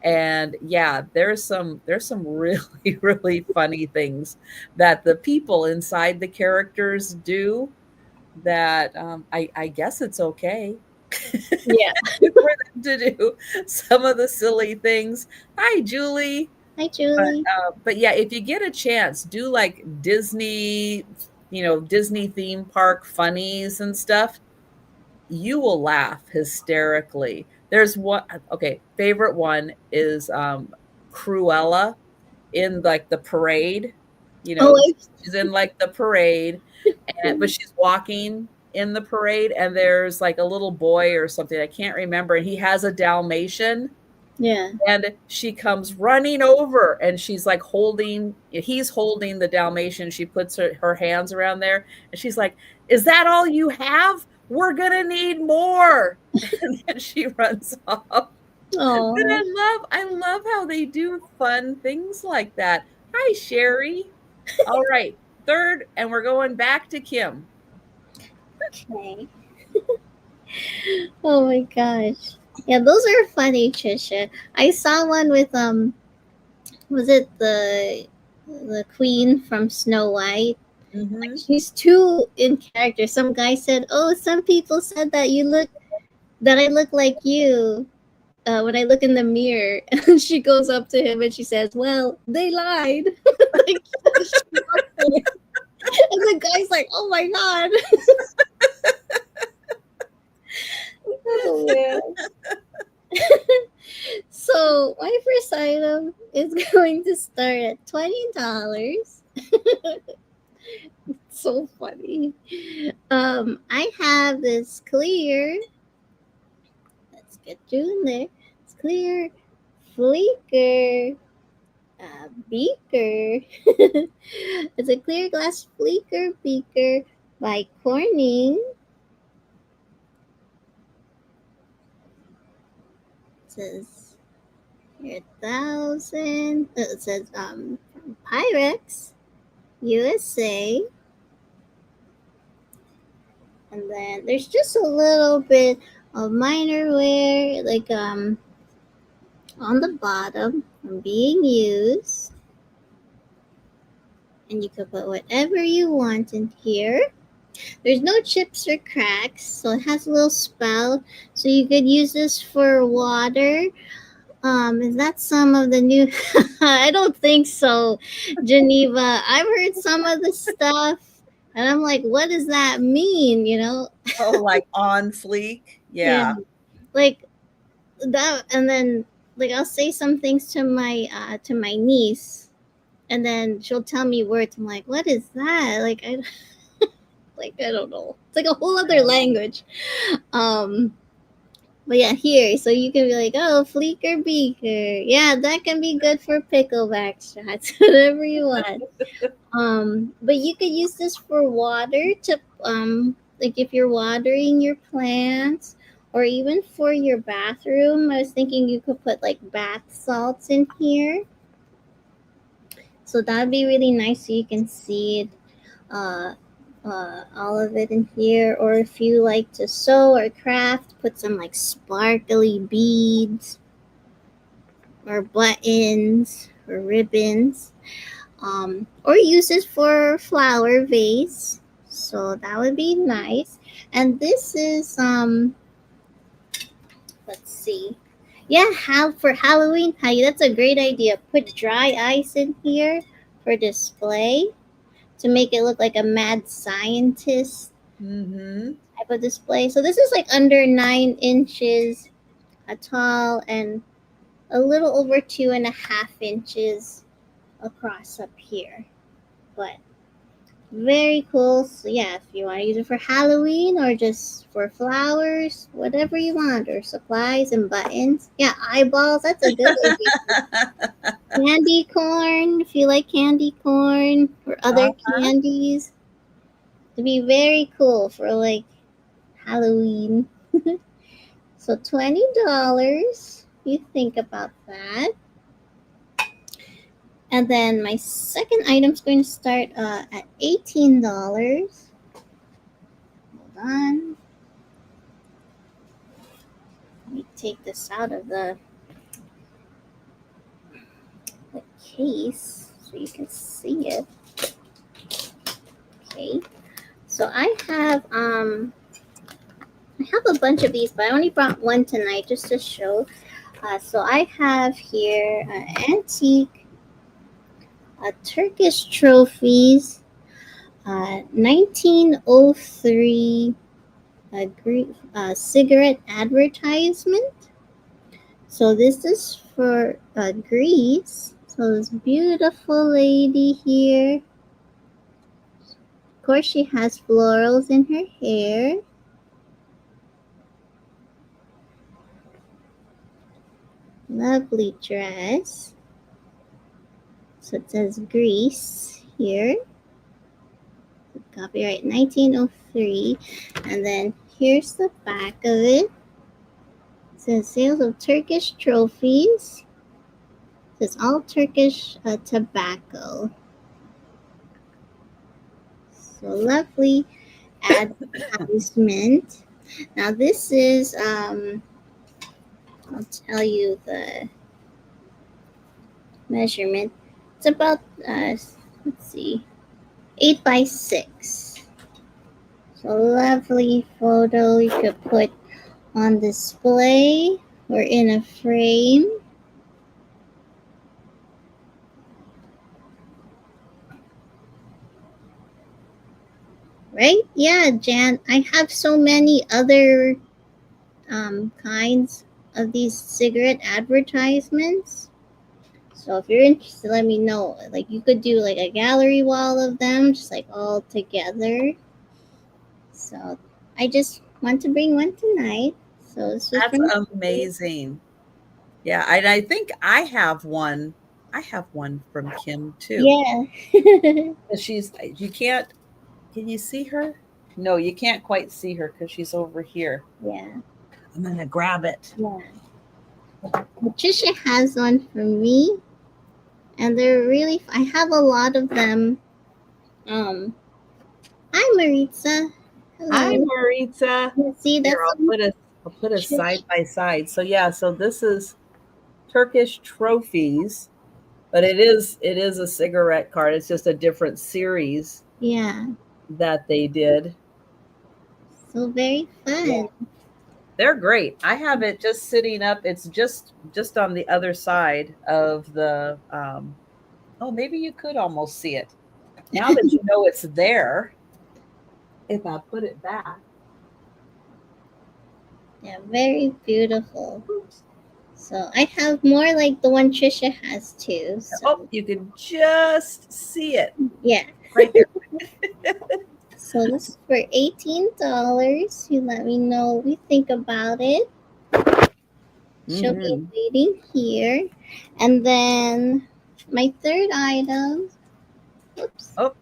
And yeah, there's some really, really funny things that the people inside the characters do that I guess it's okay Yeah. for them to do some of the silly things. Hi, Julie. Hi, But Julie. but yeah, if you get a chance, do like Disney, Disney theme park funnies and stuff. You will laugh hysterically. There's one. Okay, favorite one is Cruella in like the parade. You Oh, know, she's in like the parade, but she's walking in the parade, and there's like a little boy or something, I can't remember, and he has a Dalmatian, yeah. and she comes running over, and he's holding the Dalmatian. She puts her hands around there, and she's like, "Is that all you have? We're gonna need more." And then she runs off. But Oh, I love how they do fun things like that. Hi, Sherry. All right, third, and we're going back to Kim. okay. Oh my gosh. Yeah, those are funny, Trisha. I saw one with was it the queen from Snow White? Like Hmm. she's too in character. Some guy said, "Oh, some people said that I look like you." When I look in the mirror, and she goes up to him and she says, "Well, they lied." Like, and the guy's like, "Oh my god!" Oh man. So my first item is going to start at $20. So funny. I have this clear. Let's get you in there. It's clear fleeker beaker. It's a clear glass fleeker beaker by Corning. It says here 1,000. It says from Pyrex, USA. And then there's just a little bit of minor wear, like on the bottom from being used. And you can put whatever you want in here. There's no chips or cracks, so it has a little spout. So you could use this for water. Is that some of the new? I don't think so, Geneva. I've heard some of the stuff, and I'm like, what does that mean? Oh, like on fleek? Yeah, Yeah. like that. And then like I'll say some things to my niece, and then she'll tell me words. I'm like, what is that? I don't know. It's like a whole other language. Um, but yeah, here, so you can be like, oh, fleeker beaker. Yeah, that can be good for pickleback shots, whatever you want. But you could use this for water to like if you're watering your plants or even for your bathroom. I was thinking you could put like bath salts in here. So that'd be really nice so you can see it. all of it in here. Or if you like to sew or craft, put some like sparkly beads or buttons or ribbons. Or use it for flower vase. So that would be nice. And this is let's see. Yeah, how for Halloween, how that's a great idea. Put dry ice in here for display to make it look like a mad scientist Mm-hmm. type of display. So this is like under 9 inches tall and a little over 2.5 inches across up here. But very cool. So yeah, if you want to use it for Halloween or just for flowers, whatever you want, or supplies and buttons. Yeah, eyeballs. That's a good idea. Candy corn, if you like candy corn or other Uh-huh. candies, to be very cool for like Halloween. So $20. You think about that. And then my second item is going to start at $18. Hold on. Let me take this out of the case so you can see it. Okay. So I have a bunch of these, but I only brought one tonight just to show. So I have here antique Turkish trophies, 1903 cigarette advertisement. So this is for Greece. So this beautiful lady here. Of course, she has florals in her hair. Lovely dress. So it says Greece here. Copyright 1903. And then here's the back of it. It says sales of Turkish trophies. It says all Turkish tobacco. So lovely advertisement. Now this is I'll tell you the measurement. It's about let's see, 8 by 6. So lovely photo you could put on display or in a frame. Right? Yeah, Jan. I have so many other kinds of these cigarette advertisements. So if you're interested, let me know. Like you could do like a gallery wall of them, just like all together. So I just want to bring one tonight. So this was That's from amazing. Yeah, and I think I have one. I have one from Kim too. yeah, She's you can't can you see her? No, you can't quite see her because she's over here. yeah, I'm gonna grab it. yeah. Patricia has one for me, and they're really. I have a lot of them. Um, Hi Maritza. Hi, Hello. Maritza. Yeah, see, Here, that's some I'll put us side Trish. by side. So yeah, so this is Turkish trophies, but it is a cigarette card. It's just a different series Yeah, that they did. so very Yeah. fun. They're great. I have it just sitting up. It's just on the other side of the oh, maybe you could almost see it. Now that you know it's there, if I put it back. Yeah, very beautiful. Oops. So I have more like the one Trisha has too. Oh, So you can just see it yeah. right there. So this is for $18. You let me know what you think about it. She'll be Hmm. waiting here. And then my third item. Whoops. Oh,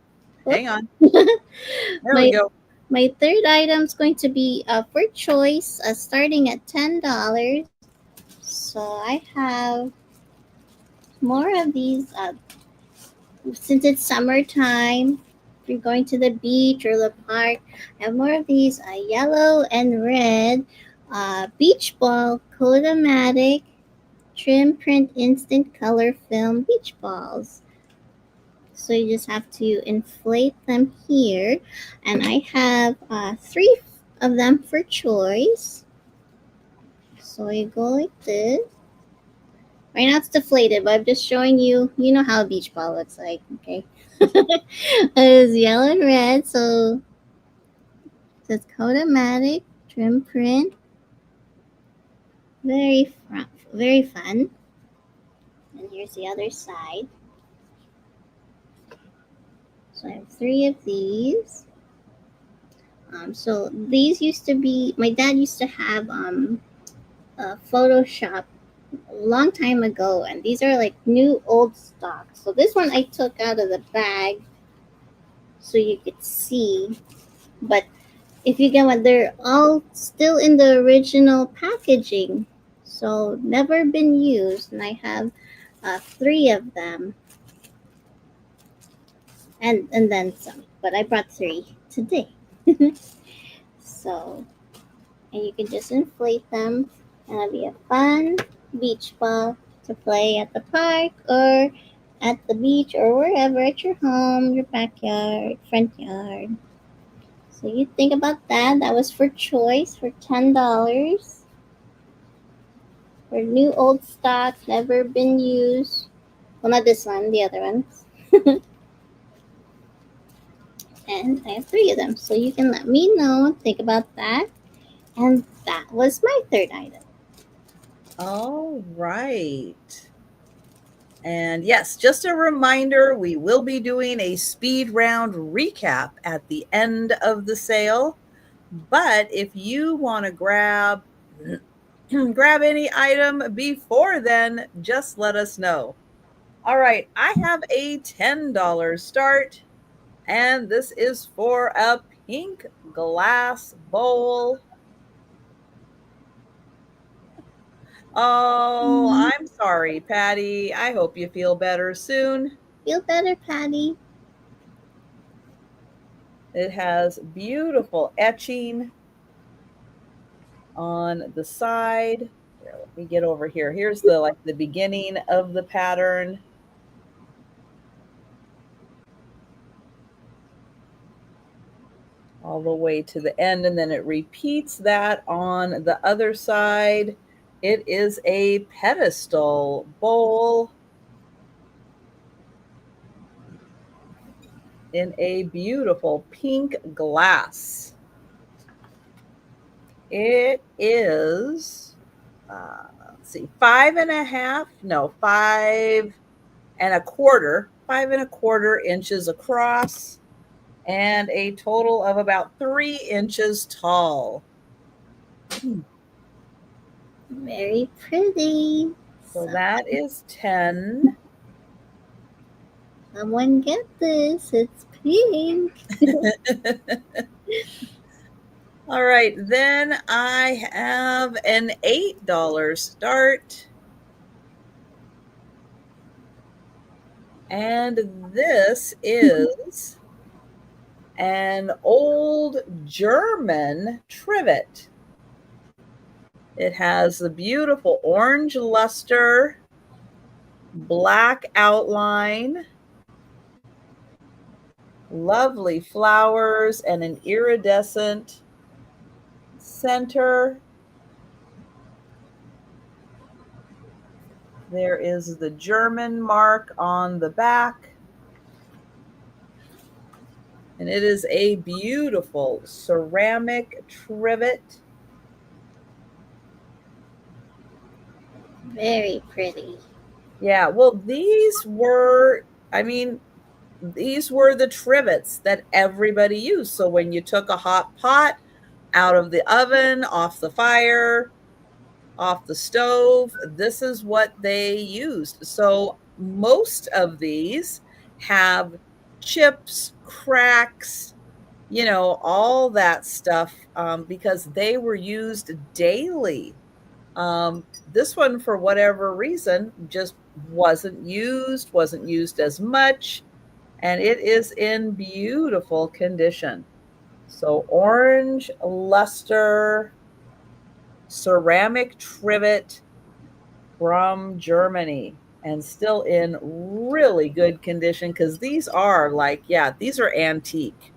hang Whoops. on. There we my go. my third item is going to be for choice, starting at $10. So I have more of these since it's summertime. you're going to the beach or the park. I have more of these yellow and red beach ball Kodamatic trim print instant color film beach balls. So you just have to inflate them here. And I have three of them for choice. So you go like this. Right now it's deflated, but I'm just showing you, you know how a beach ball looks like, okay? It's yellow and red, so it says Kodamatic trim print. Very fun. And here's the other side. So I have three of these. So these used to be, my dad used to have Photoshop a long time ago, and these are like new old stock. So this one I took out of the bag so you could see. But if you get one, they're all still in the original packaging, so never been used, and I have three of them, and then some. But I brought three today. So, and you can just inflate them, and it'll be a fun beach ball to play at the park or at the beach or wherever, at your home, your backyard, front yard. So you think about that. That was for choice for $10. For new old stock, never been used. Well, not this one, the other ones. And I have three of them. So you can let me know. Think about that. And that was my third item. All right. And yes, just a reminder, we will be doing a speed round recap at the end of the sale. But if you want to grab any item before then, just let us know. All right, I have a $10 start, and this is for a pink glass bowl. Oh, I'm sorry, Patty. I hope you feel better soon. Feel better, Patty. It has beautiful etching on the side. Here, let me get over here. Here's the beginning of the pattern. All the way to the end, and then it repeats that on the other side. It is a pedestal bowl in a beautiful pink glass. It is, let's see, 5.25 inches across, and a total of about 3 inches tall. Very pretty. So that is 10. Someone get this. It's pink. All right, then I have an $8 start. And this is an old German trivet. It has the beautiful orange luster, black outline, lovely flowers, and an iridescent center. There is the German mark on the back. And it is a beautiful ceramic trivet. Very pretty. Yeah, well, these were the trivets that everybody used. So when you took a hot pot out of the oven, off the fire, off the stove, this is what they used. So most of these have chips, cracks, all that stuff, because they were used daily. This one, for whatever reason, just wasn't used as much. and it is in beautiful condition. So orange luster ceramic trivet from Germany, and still in really good condition, because these are like, yeah, these are antique.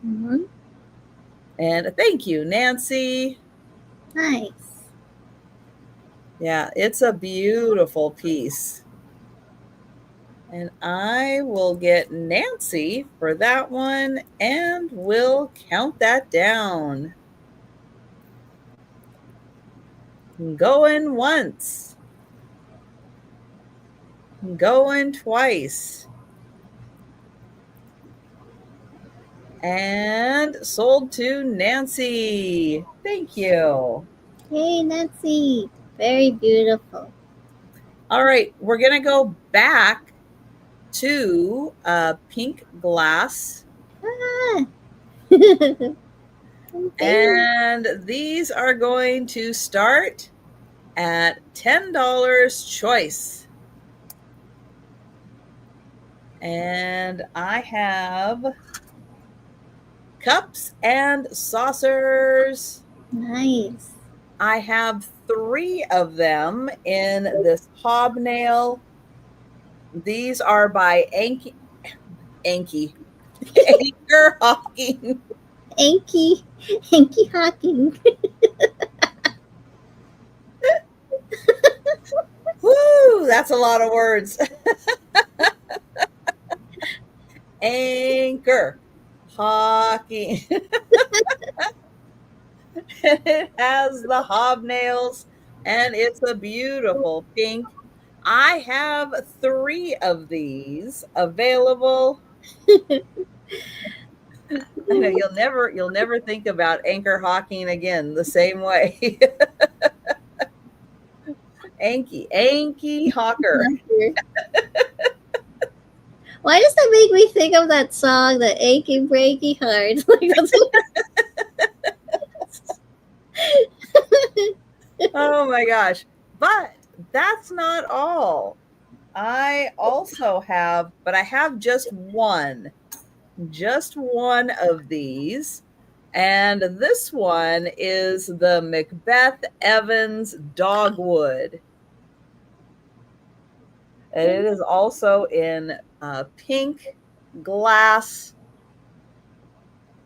Mm-hmm. And thank you, Nancy. Nice. Yeah, it's a beautiful piece. And I will get Nancy for that one and we'll count that down. Going once, going twice, and sold to Nancy. Thank you. Hey, Nancy. Very beautiful. All right, we're going to go back to pink glass. Ah. Okay. And these are going to start at $10 choice. And I have cups and saucers. Nice. I have 3 of them in this hobnail. These are by Anki. Anchor Hawking. Anki. Anki Hawking. Woo, that's a lot of words. Anchor Hawking. It has the hobnails and it's a beautiful pink. I have 3 of these available. I know you'll never think about Anchor Hawking again the same way. Anky Hawker. Why does that make me think of that song, the Achy Breaky Heart? Oh my gosh. But that's not all. I also have, but I have just one of these. And this one is the Macbeth Evans Dogwood. And it is also in pink glass.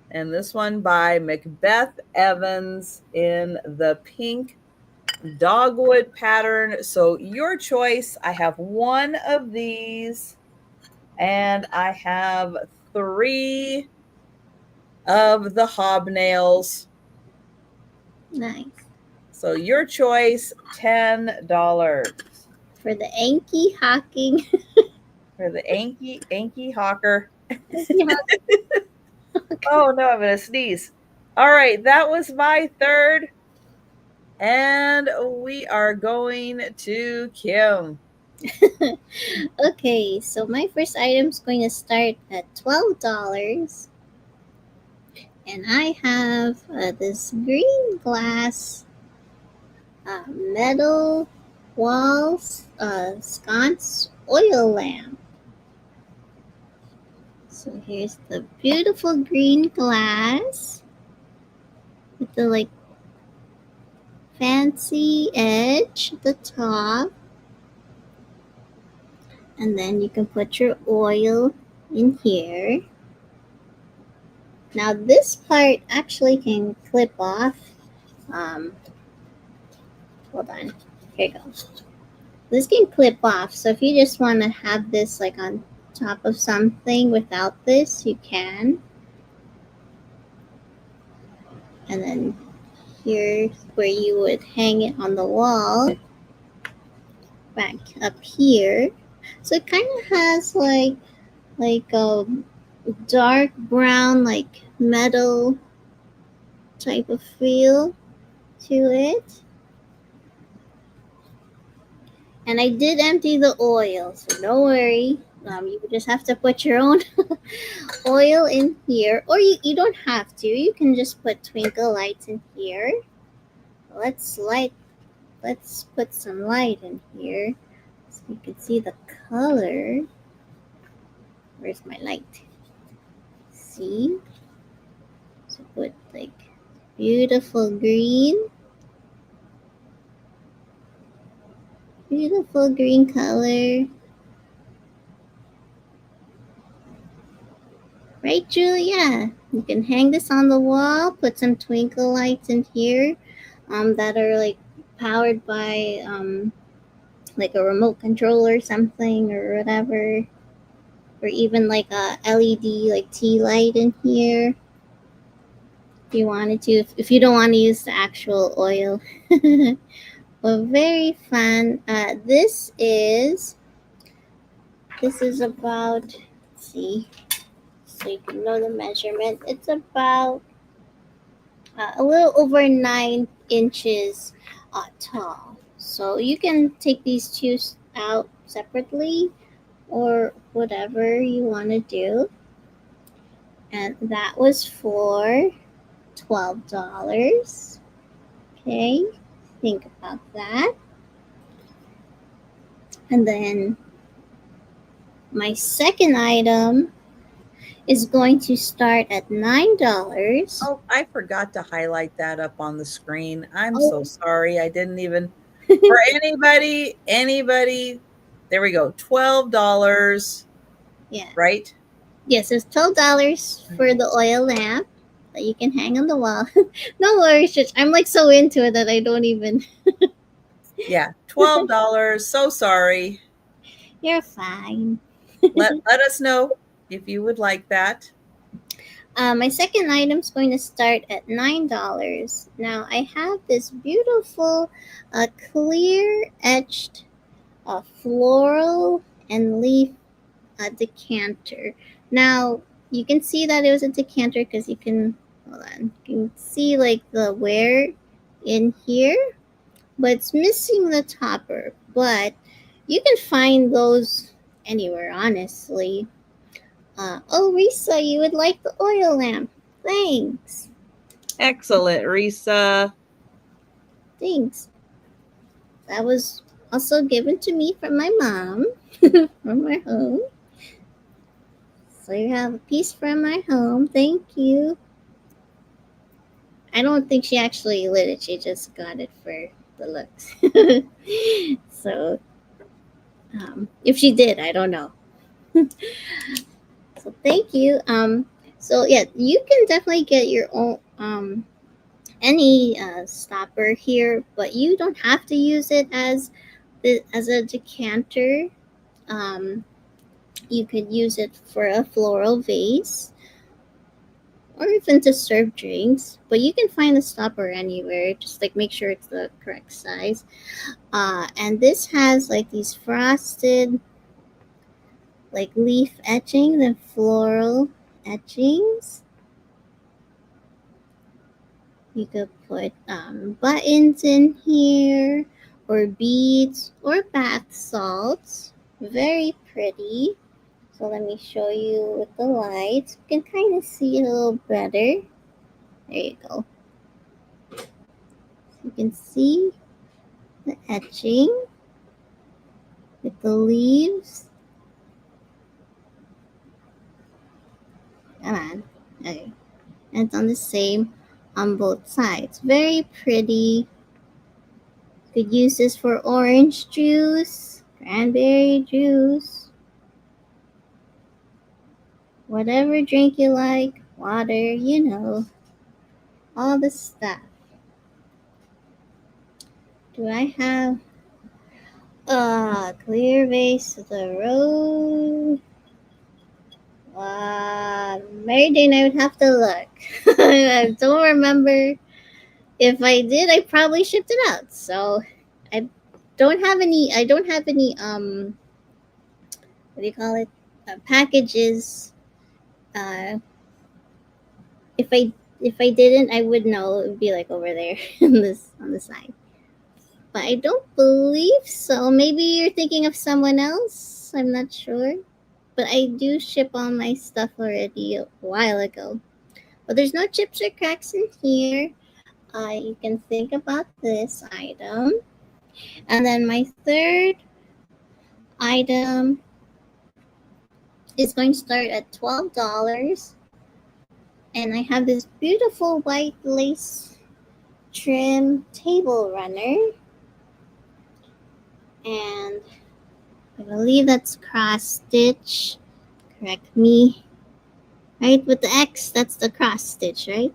And this one by Macbeth Evans in the pink dogwood pattern. So your choice. I have 1 of these and I have 3 of the hobnails. Nice. So your choice, $10. For the Anki Hawking. For the Anky Hawker. Anki Hawking. Oh no, I'm going to sneeze. All right, that was my third. And we are going to Kim. Okay, so my first item is going to start at $12. And I have this green glass metal walls sconce oil lamp. So here's the beautiful green glass with the like fancy edge at the top. And then you can put your oil in here. Now this part actually can clip off. Hold on. Here you go. This can clip off. So if you just want to have this like on top of something without this, you can. And then here's where you would hang it on the wall. Back up here. So it kind of has like a dark brown like metal type of feel to it. And I did empty the oil, so don't worry. You just have to put your own oil in here, or you don't have to. You can just put twinkle lights in here. Let's put some light in here so you can see the color. Where's my light? See? So put like beautiful green. Beautiful green color. Right, Julia? You can hang this on the wall, put some twinkle lights in here that are like powered by like a remote control or something or whatever. Or even like a LED like tea light in here if you wanted to, if you don't want to use the actual oil. But very fun. This is about, let's see, so you can know the measurement. It's about a little over 9 inches tall. So you can take these two out separately or whatever you want to do. And that was for $12. Okay, think about that. And then my second item is going to start at $9. Oh, I forgot to highlight that up on the screen. I'm Oh, so sorry. I didn't even for anybody. There we go. $12, yeah. right? Yes, it's $12 for the oil lamp that you can hang on the wall. No worries, I'm like so into it that I don't even. Yeah, $12. So sorry. You're fine. Let us know if you would like that. My second item is going to start at $9. Now I have this beautiful, clear etched, floral and leaf decanter. Now you can see that it was a decanter because you can, hold on, you can see like the wear in here, but it's missing the topper. But you can find those anywhere, honestly. Oh, Risa, you would like the oil lamp. Thanks. Excellent, Risa. Thanks. That was also given to me from my mom from our home. So you have a piece from my home. Thank you. I don't think she actually lit it. She just got it for the looks. So if she did, I don't know. So thank you. So yeah, you can definitely get your own any stopper here, but you don't have to use it as a decanter. Um, you could use it for a floral vase or even to serve drinks. But you can find the stopper anywhere. Just like make sure it's the correct size. And this has like these frosted like leaf etchings and floral etchings. You could put buttons in here, or beads, or bath salts. Very pretty. So let me show you with the lights. You can kind of see it a little better. There you go. You can see the etching with the leaves. Come on. Okay. And it's on the same on both sides. Very pretty. You could use this for orange juice, cranberry juice, whatever drink you like, water, all the stuff. Do I have a clear vase to the road? Mary Jane, I would have to look. I don't remember. If I did, I probably shipped it out. So I don't have any. I don't have any. What do you call it? Packages. Uh, if I didn't, I would know. It would be like over there on the side. But I don't believe so. Maybe you're thinking of someone else. I'm not sure. But I do ship all my stuff already a while ago. But there's no chips or cracks in here. You can think about this item. And then my third item is going to start at $12. And I have this beautiful white lace trim table runner. And I believe that's cross stitch. Correct me. Right, with the X, that's the cross stitch, right?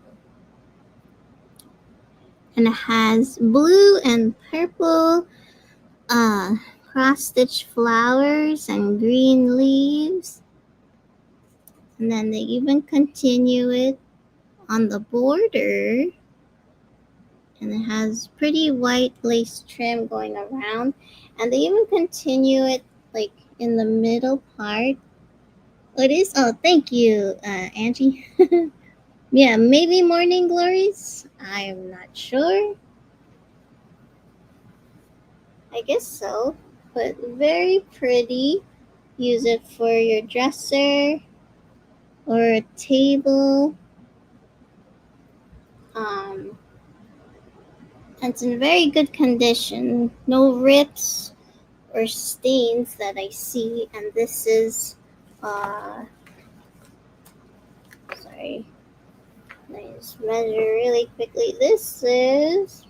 And it has blue and purple cross stitch flowers and green leaves. And then they even continue it on the border. And it has pretty white lace trim going around. And they even continue it like in the middle part. It is, oh, thank you, Angie. Yeah, maybe morning glories. I'm not sure. I guess so. But very pretty. Use it for your dresser or a table. Um, and it's in very good condition. No rips or stains that I see. And this is, sorry, let me just measure really quickly. This is.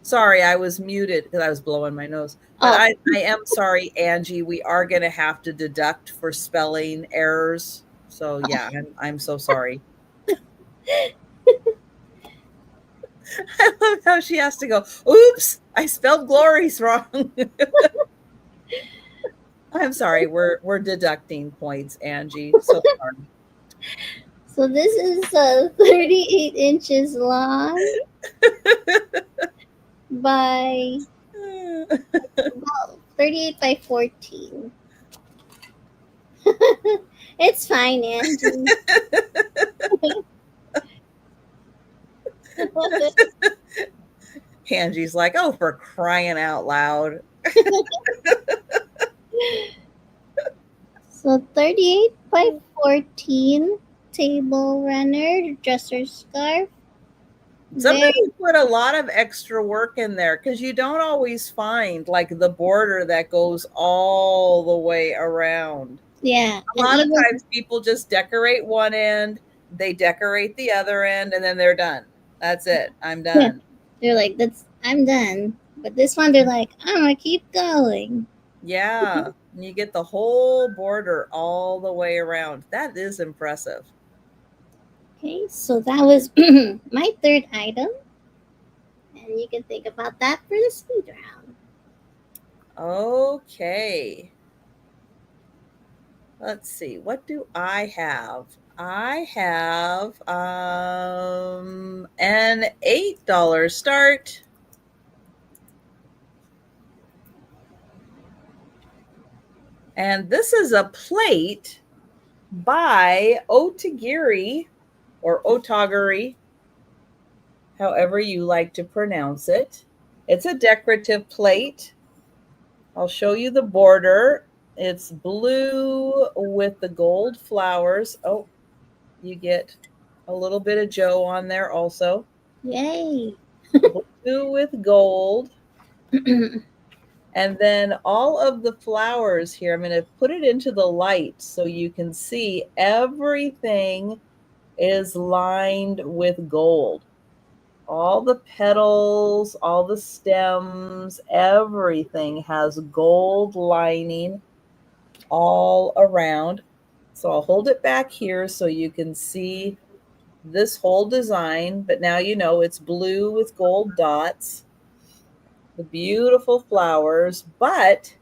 Sorry, I was muted because I was blowing my nose. But Oh, I am sorry, Angie. We are going to have to deduct for spelling errors. So yeah, I'm so sorry. I love how she has to go, oops, I spelled glories wrong. I'm sorry, we're deducting points, Angie. So sorry. so this is 38 inches long by about 38 by 14. It's fine, Angie. Angie's like, oh, for crying out loud. So 38 by 14 table runner, dresser scarf. Somebody Very, put a lot of extra work in there because you don't always find like the border that goes all the way around. yeah, A and lot of even times people just decorate one end, they decorate the other end, and then they're done. That's it. I'm yeah, done. they're like, "That's I'm done." But this one, they're like, "I'm gonna keep going." Yeah. And you get the whole border all the way around. That is impressive. Okay, so that was my third item, and you can think about that for the speed round. Okay. Let's see. What do I have? I have an $8 start. And this is a plate by Otagiri or Otagiri, however you like to pronounce it. It's a decorative plate. I'll show you the border. It's blue with the gold flowers. Oh, you get a little bit of Joe on there also. Yay! Blue with gold. And then all of the flowers here, I'm going to put it into the light so you can see everything is lined with gold. All the petals, all the stems, everything has gold lining all around. So I'll hold it back here so you can see this whole design, but now you know it's blue with gold dots, the beautiful flowers, but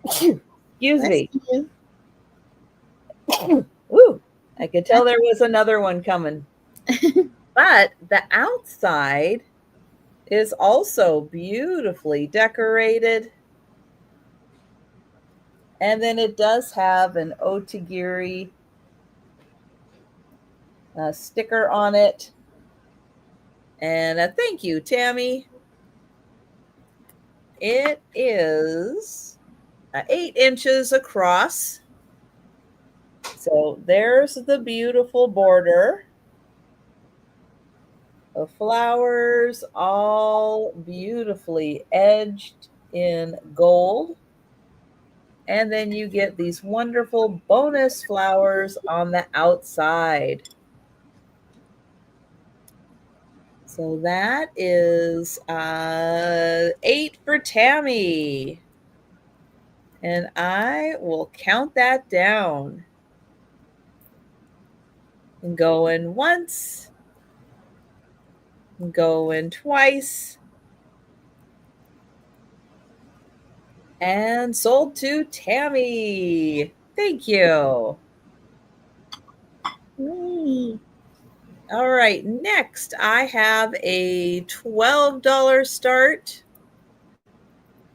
excuse Bless me. you. Woo, I could tell there was another one coming. But the outside is also beautifully decorated. And then it does have an Otagiri sticker on it. And a thank you, Tammy. It is 8 inches across. So there's the beautiful border of flowers, all beautifully edged in gold. And then you get these wonderful bonus flowers on the outside. So that is 8 for Tammy. And I will count that down. And go in once. And go in twice. And sold to Tammy. Thank you. Yay. All right, next I have a $12 start.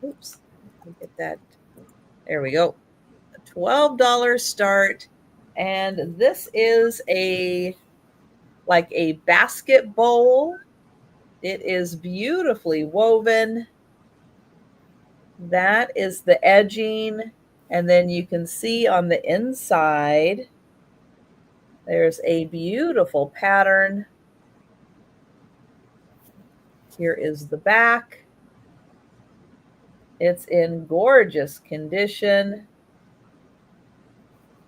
Oops, let me get that. There we go. A $12 start. And this is like a basket bowl. It is beautifully woven. That is the edging. And then you can see on the inside, there's a beautiful pattern. Here is the back. It's in gorgeous condition.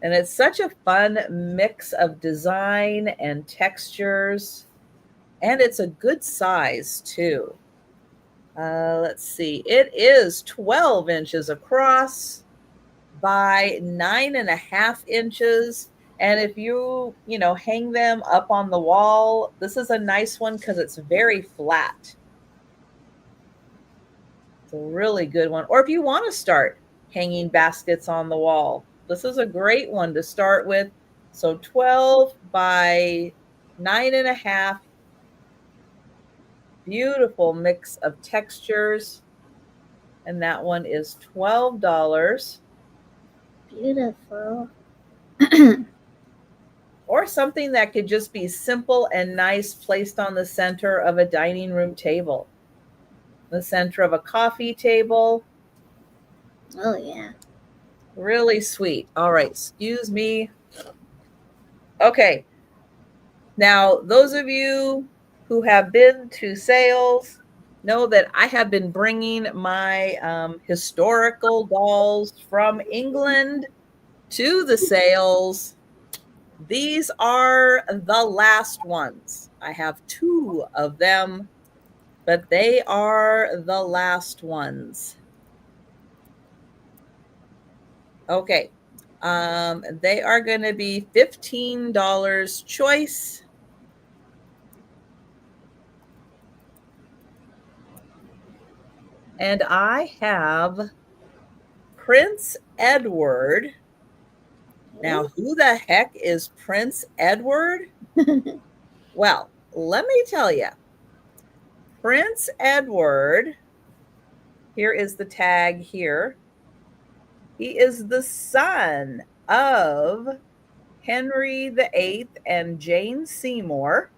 And it's such a fun mix of design and textures. And it's a good size too. Let's see. It is 12 inches across by 9.5 inches. And if you hang them up on the wall, this is a nice one because it's very flat. It's a really good one. Or if you want to start hanging baskets on the wall, this is a great one to start with. So 12 by 9.5. Beautiful mix of textures. And that one is $12. Beautiful. Or something that could just be simple and nice, placed on the center of a dining room table, the center of a coffee table. Oh, yeah. Really sweet. All right, excuse me. Okay. Now, those of you who have been to sales know that I have been bringing my historical dolls from England to the sales. These are the last ones. I have 2 of them, but they are the last ones. Okay. They are going to be $15 choice. And I have Prince Edward. Now, who the heck is Prince Edward? Well, let me tell you. Prince Edward, here is the tag here. He is the son of Henry VIII and Jane Seymour.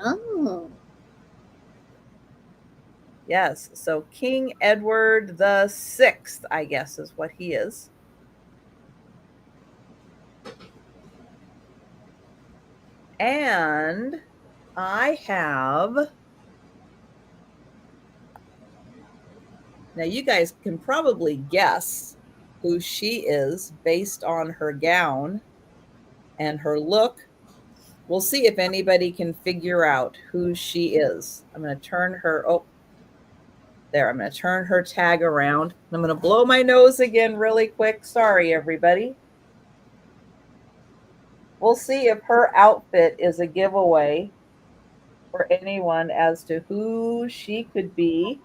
Oh. Yes, so King Edward VI, I guess, is what he is. And I have, now you guys can probably guess who she is based on her gown and her look. We'll see if anybody can figure out who she is. I'm going to turn her, there, I'm going to turn her tag around. I'm going to blow my nose again really quick. Sorry, everybody. We'll see if her outfit is a giveaway for anyone as to who she could be.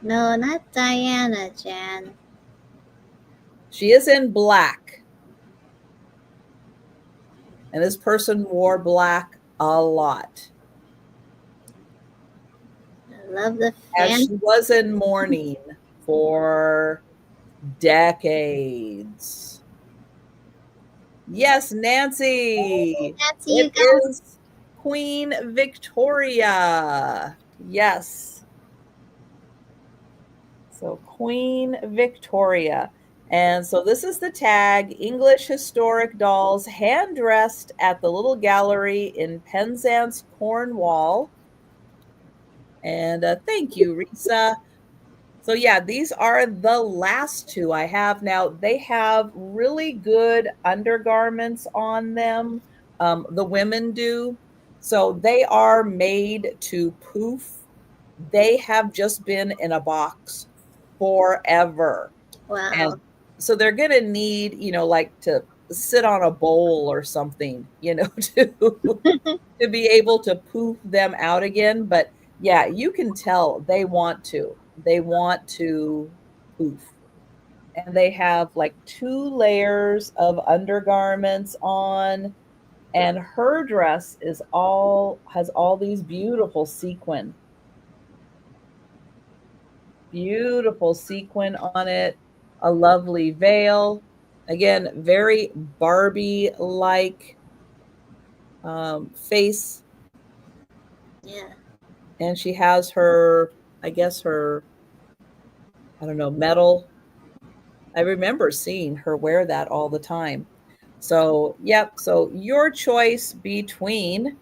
No, not Diana, Jan. She is in black. And this person wore black a lot. I love the As fan. she was in mourning for decades. Yes, Nancy. Nancy, It you got is Queen Victoria. Yes. So Queen Victoria. And so this is the tag, English Historic Dolls, hand dressed at the little gallery in Penzance, Cornwall. And thank you, Risa. So yeah, these are the last two I have now. They have really good undergarments on them. The women do. So they are made to poof. They have just been in a box forever. Wow. And so they're going to need, like to sit on a bowl or something, to be able to poof them out again. But yeah, you can tell they want to. They want to poof. And they have like 2 layers of undergarments on. And her dress has all these beautiful sequin on it, a lovely veil. Again, very Barbie like face. Yeah. And she has her, I guess, I don't know, medal. I remember seeing her wear that all the time. So, yep. So, your choice between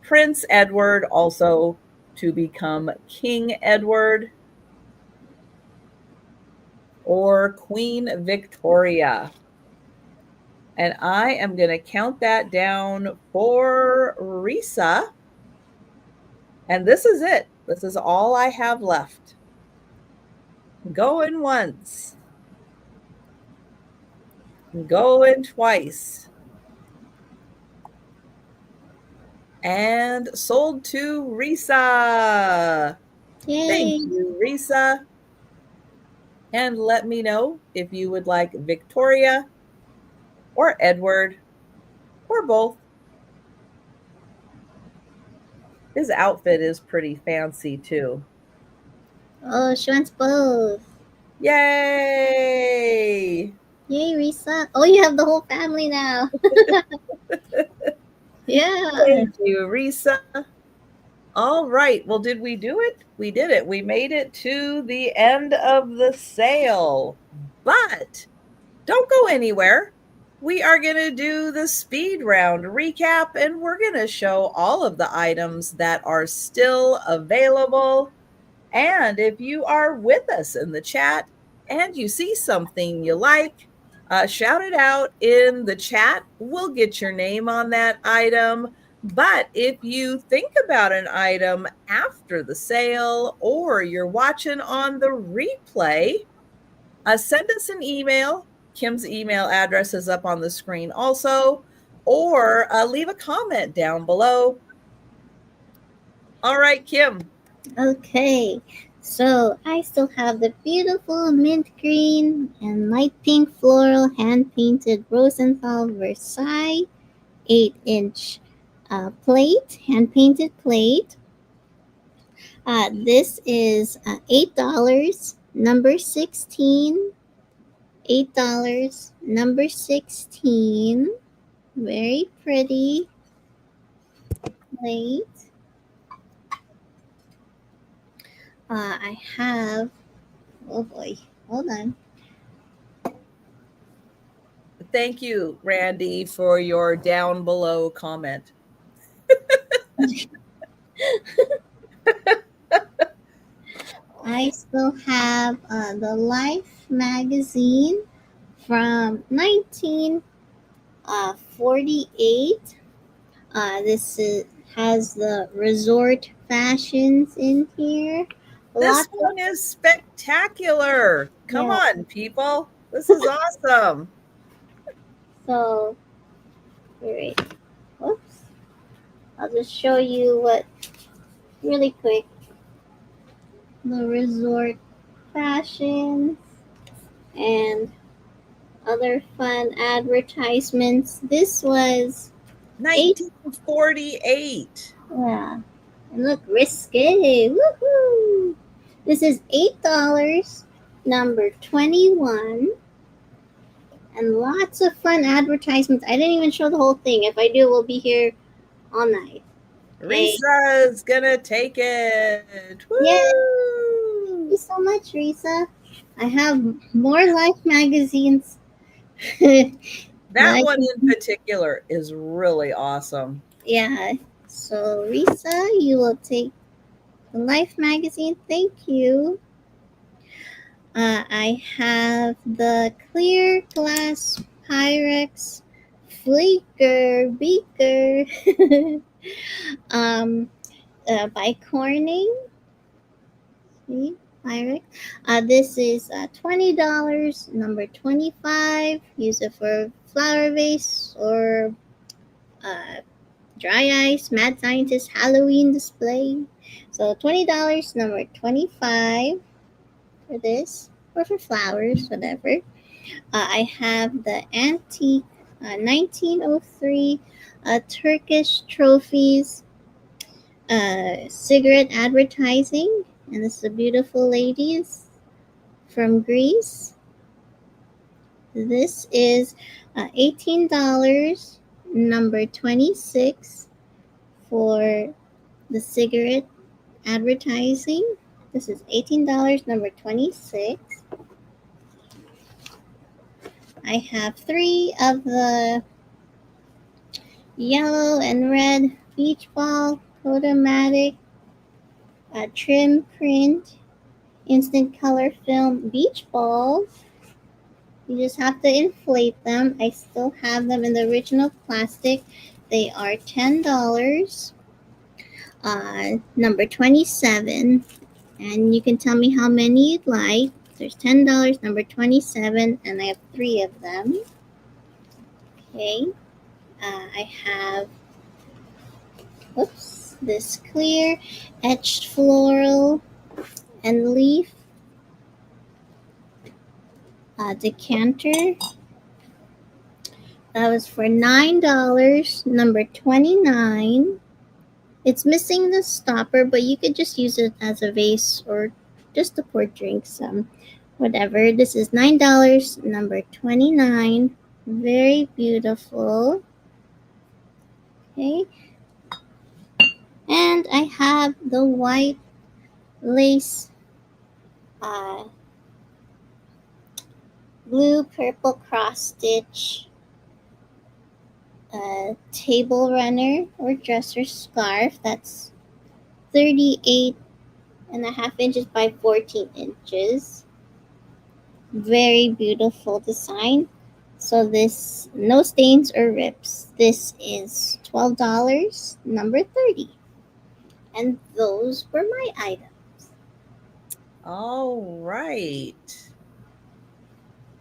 Prince Edward, also to become King Edward, or Queen Victoria. And I am going to count that down for Risa. And this is it. This is all I have left. Going once, going twice, and sold to Risa. Thank Yay. you, Risa. And let me know if you would like Victoria or Edward or both. His outfit is pretty fancy too. Oh, she wants both. Yay! Yay, Risa. Oh, you have the whole family now. Yeah. Thank you, Risa. All right. Well, did we do it? We did it. We made it to the end of the sale. But don't go anywhere. We are going to do the speed round recap, and we're going to show all of the items that are still available. And if you are with us in the chat and you see something you like, shout it out in the chat. We'll get your name on that item. But if you think about an item after the sale or you're watching on the replay, send us an email. Kim's email address is up on the screen also, or leave a comment down below. All right, Kim. Okay. So I still have the beautiful mint green and light pink floral hand painted Rosenthal Versailles 8-inch plate, hand painted plate. This is $8, number 16. $8, number 16. Very pretty plate. I have, oh boy, hold on. Thank you, Randy, for your down below comment. I still have the Life magazine from 1948. Has the resort fashions in here. This Lots one is spectacular. Come yeah. on, people. This is awesome. So, wait. Whoops. I'll just show you what really quick. The resort fashions and other fun advertisements. This was 1948. yeah. And look, risque. Woohoo! This is $8, number 21. And lots of fun advertisements. I didn't even show the whole thing. If I do, we'll be here all night. Risa's gonna take it. Woo! Yay! Thank you so much, Risa. I have more Life magazines. That one in particular is really awesome. Yeah. So, Risa, you will take the Life magazine. Thank you. I have the clear glass Pyrex Fleeker Beaker um, by Corning. See, Pyrex. This is $20. Number 25. Use it for flower vase or uh, dry ice, mad scientist Halloween display. So $20, number 25 for this, or for flowers, whatever. I have the antique 1903 Turkish trophies cigarette advertising, and this is a beautiful ladies from Greece. This is $18, number 26 for the cigarette advertising. This is $18, number 26. I have three of the yellow and red beach ball Photomatic trim print instant color film beach balls. You just have to inflate them. I still have them in the original plastic. They are $10. Number 27. And you can tell me how many you'd like. There's $10, number 27, and I have three of them. Okay. I have, this clear etched floral and leaf decanter. That was for $9, number 29. It's missing the stopper, but you could just use it as a vase or just to pour drinks. Whatever. This is $9, number 29. Very beautiful. Okay. And I have the white lace uh, blue purple cross stitch table runner or dresser scarf. That's 38.5 inches by 14 inches. Very beautiful design. So this, no stains or rips. This is $12, number 30. And those were my items. All right.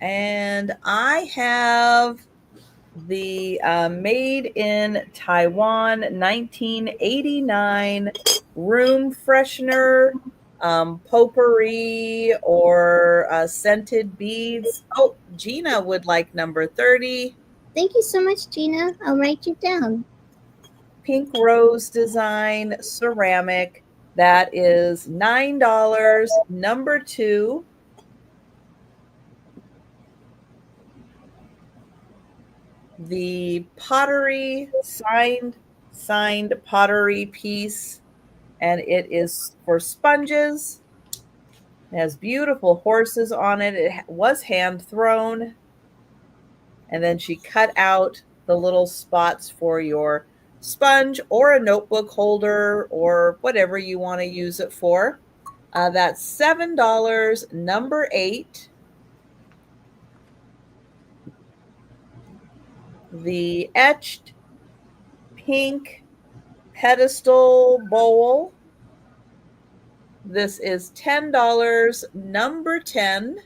And I have the made in Taiwan 1989 room freshener, potpourri, or scented beads. Oh, Gina would like number 30. Thank you so much, Gina. I'll write you down. Pink rose design ceramic. That is $9. Number 2. The pottery signed pottery piece, and it is for sponges. It has beautiful horses on it. It was hand thrown, and then she cut out the little spots for your sponge or a notebook holder or whatever you want to use it for. That's $7. Number 8. The etched pink pedestal bowl. This is $10. Number 10.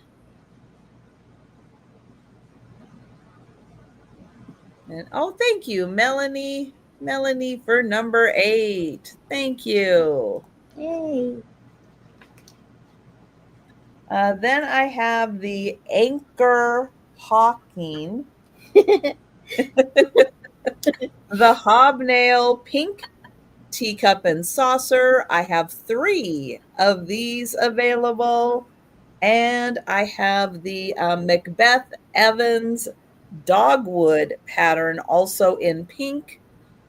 And oh, thank you, Melanie. Melanie for number 8. Thank you. Yay. Then I have the Anchor Hawking. The Hobnail Pink Teacup and Saucer. I have 3 of these available. And I have the Macbeth Evans Dogwood pattern, also in pink.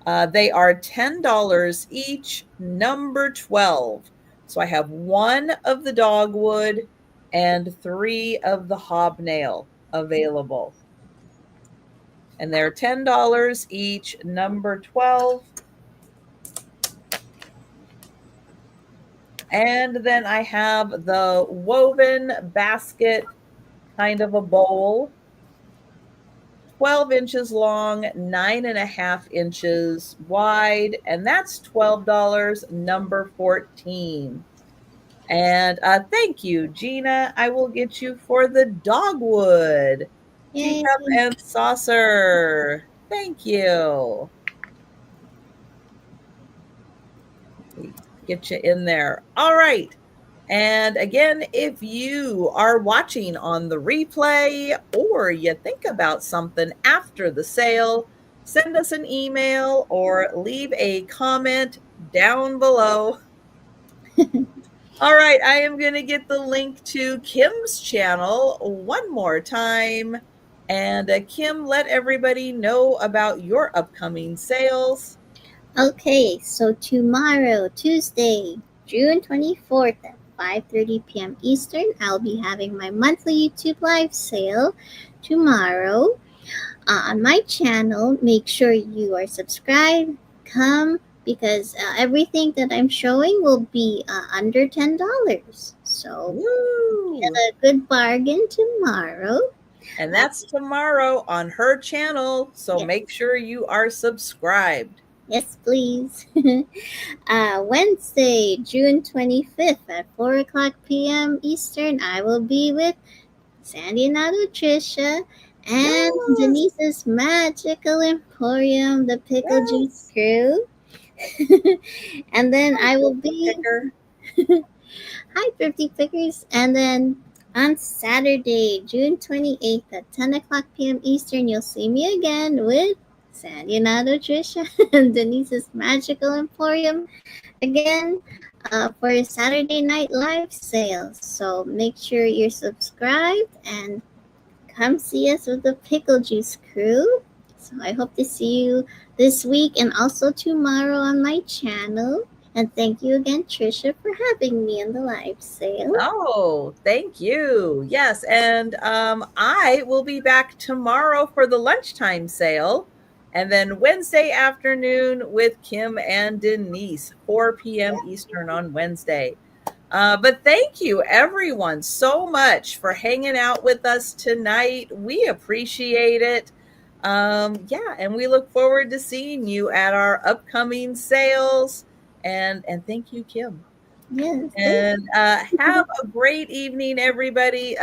They are $10 each, number 12. So I have 1 of the dogwood and 3 of the hobnail available. And they're $10 each, number 12. And then I have the woven basket kind of a bowl, 12 inches long, 9.5 inches wide, and that's $12, number 14. And thank you, Gina. I will get you for the dogwood Yay. teacup and saucer. Thank you. Get you in there. All right. And again, if you are watching on the replay or you think about something after the sale, send us an email or leave a comment down below. All right, I am going to get the link to Kim's channel one more time. And Kim, let everybody know about your upcoming sales. Okay, so tomorrow, Tuesday, June 24th at 5:30 p.m. Eastern, I'll be having my monthly YouTube live sale tomorrow on my channel. Make sure you are subscribed. Come because everything that I'm showing will be under $10. So get Woo! a good bargain tomorrow. And Uh, that's tomorrow on her channel. So yes, make sure you are subscribed. yes, please. Wednesday, June 25th at 4 o'clock p.m. Eastern, I will be with Sandy and Otto-Trisha and Yes, Denise's Magical Emporium, the Pickle Juice yes. Crew. And then Hi, I will Thrifty be, Picker. hi, Thrifty Pickers. And then on Saturday, June 28th at 10 o'clock p.m. Eastern, you'll see me again with Sandy and Otto-Trisha and Denise's Magical Emporium again for a Saturday Night Live sales. So make sure you're subscribed and come see us with the Pickle Juice crew. So I hope to see you this week and also tomorrow on my channel. And thank you again, Trisha, for having me in the live sale. Oh, thank you. Yes, and I will be back tomorrow for the lunchtime sale, and then Wednesday afternoon with Kim and Denise, 4 p.m. Eastern on Wednesday. But thank you, everyone, so much for hanging out with us tonight. We appreciate it. Yeah, and we look forward to seeing you at our upcoming sales. And thank you, Kim. Yes, thank And have a great evening, everybody.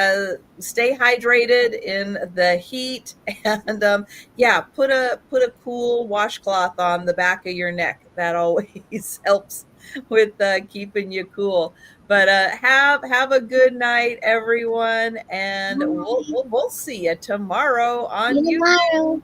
Stay hydrated in the heat, and yeah, put a cool washcloth on the back of your neck. That always helps with keeping you cool. But have a good night, everyone, and you. we'll see you tomorrow See on you YouTube. tomorrow.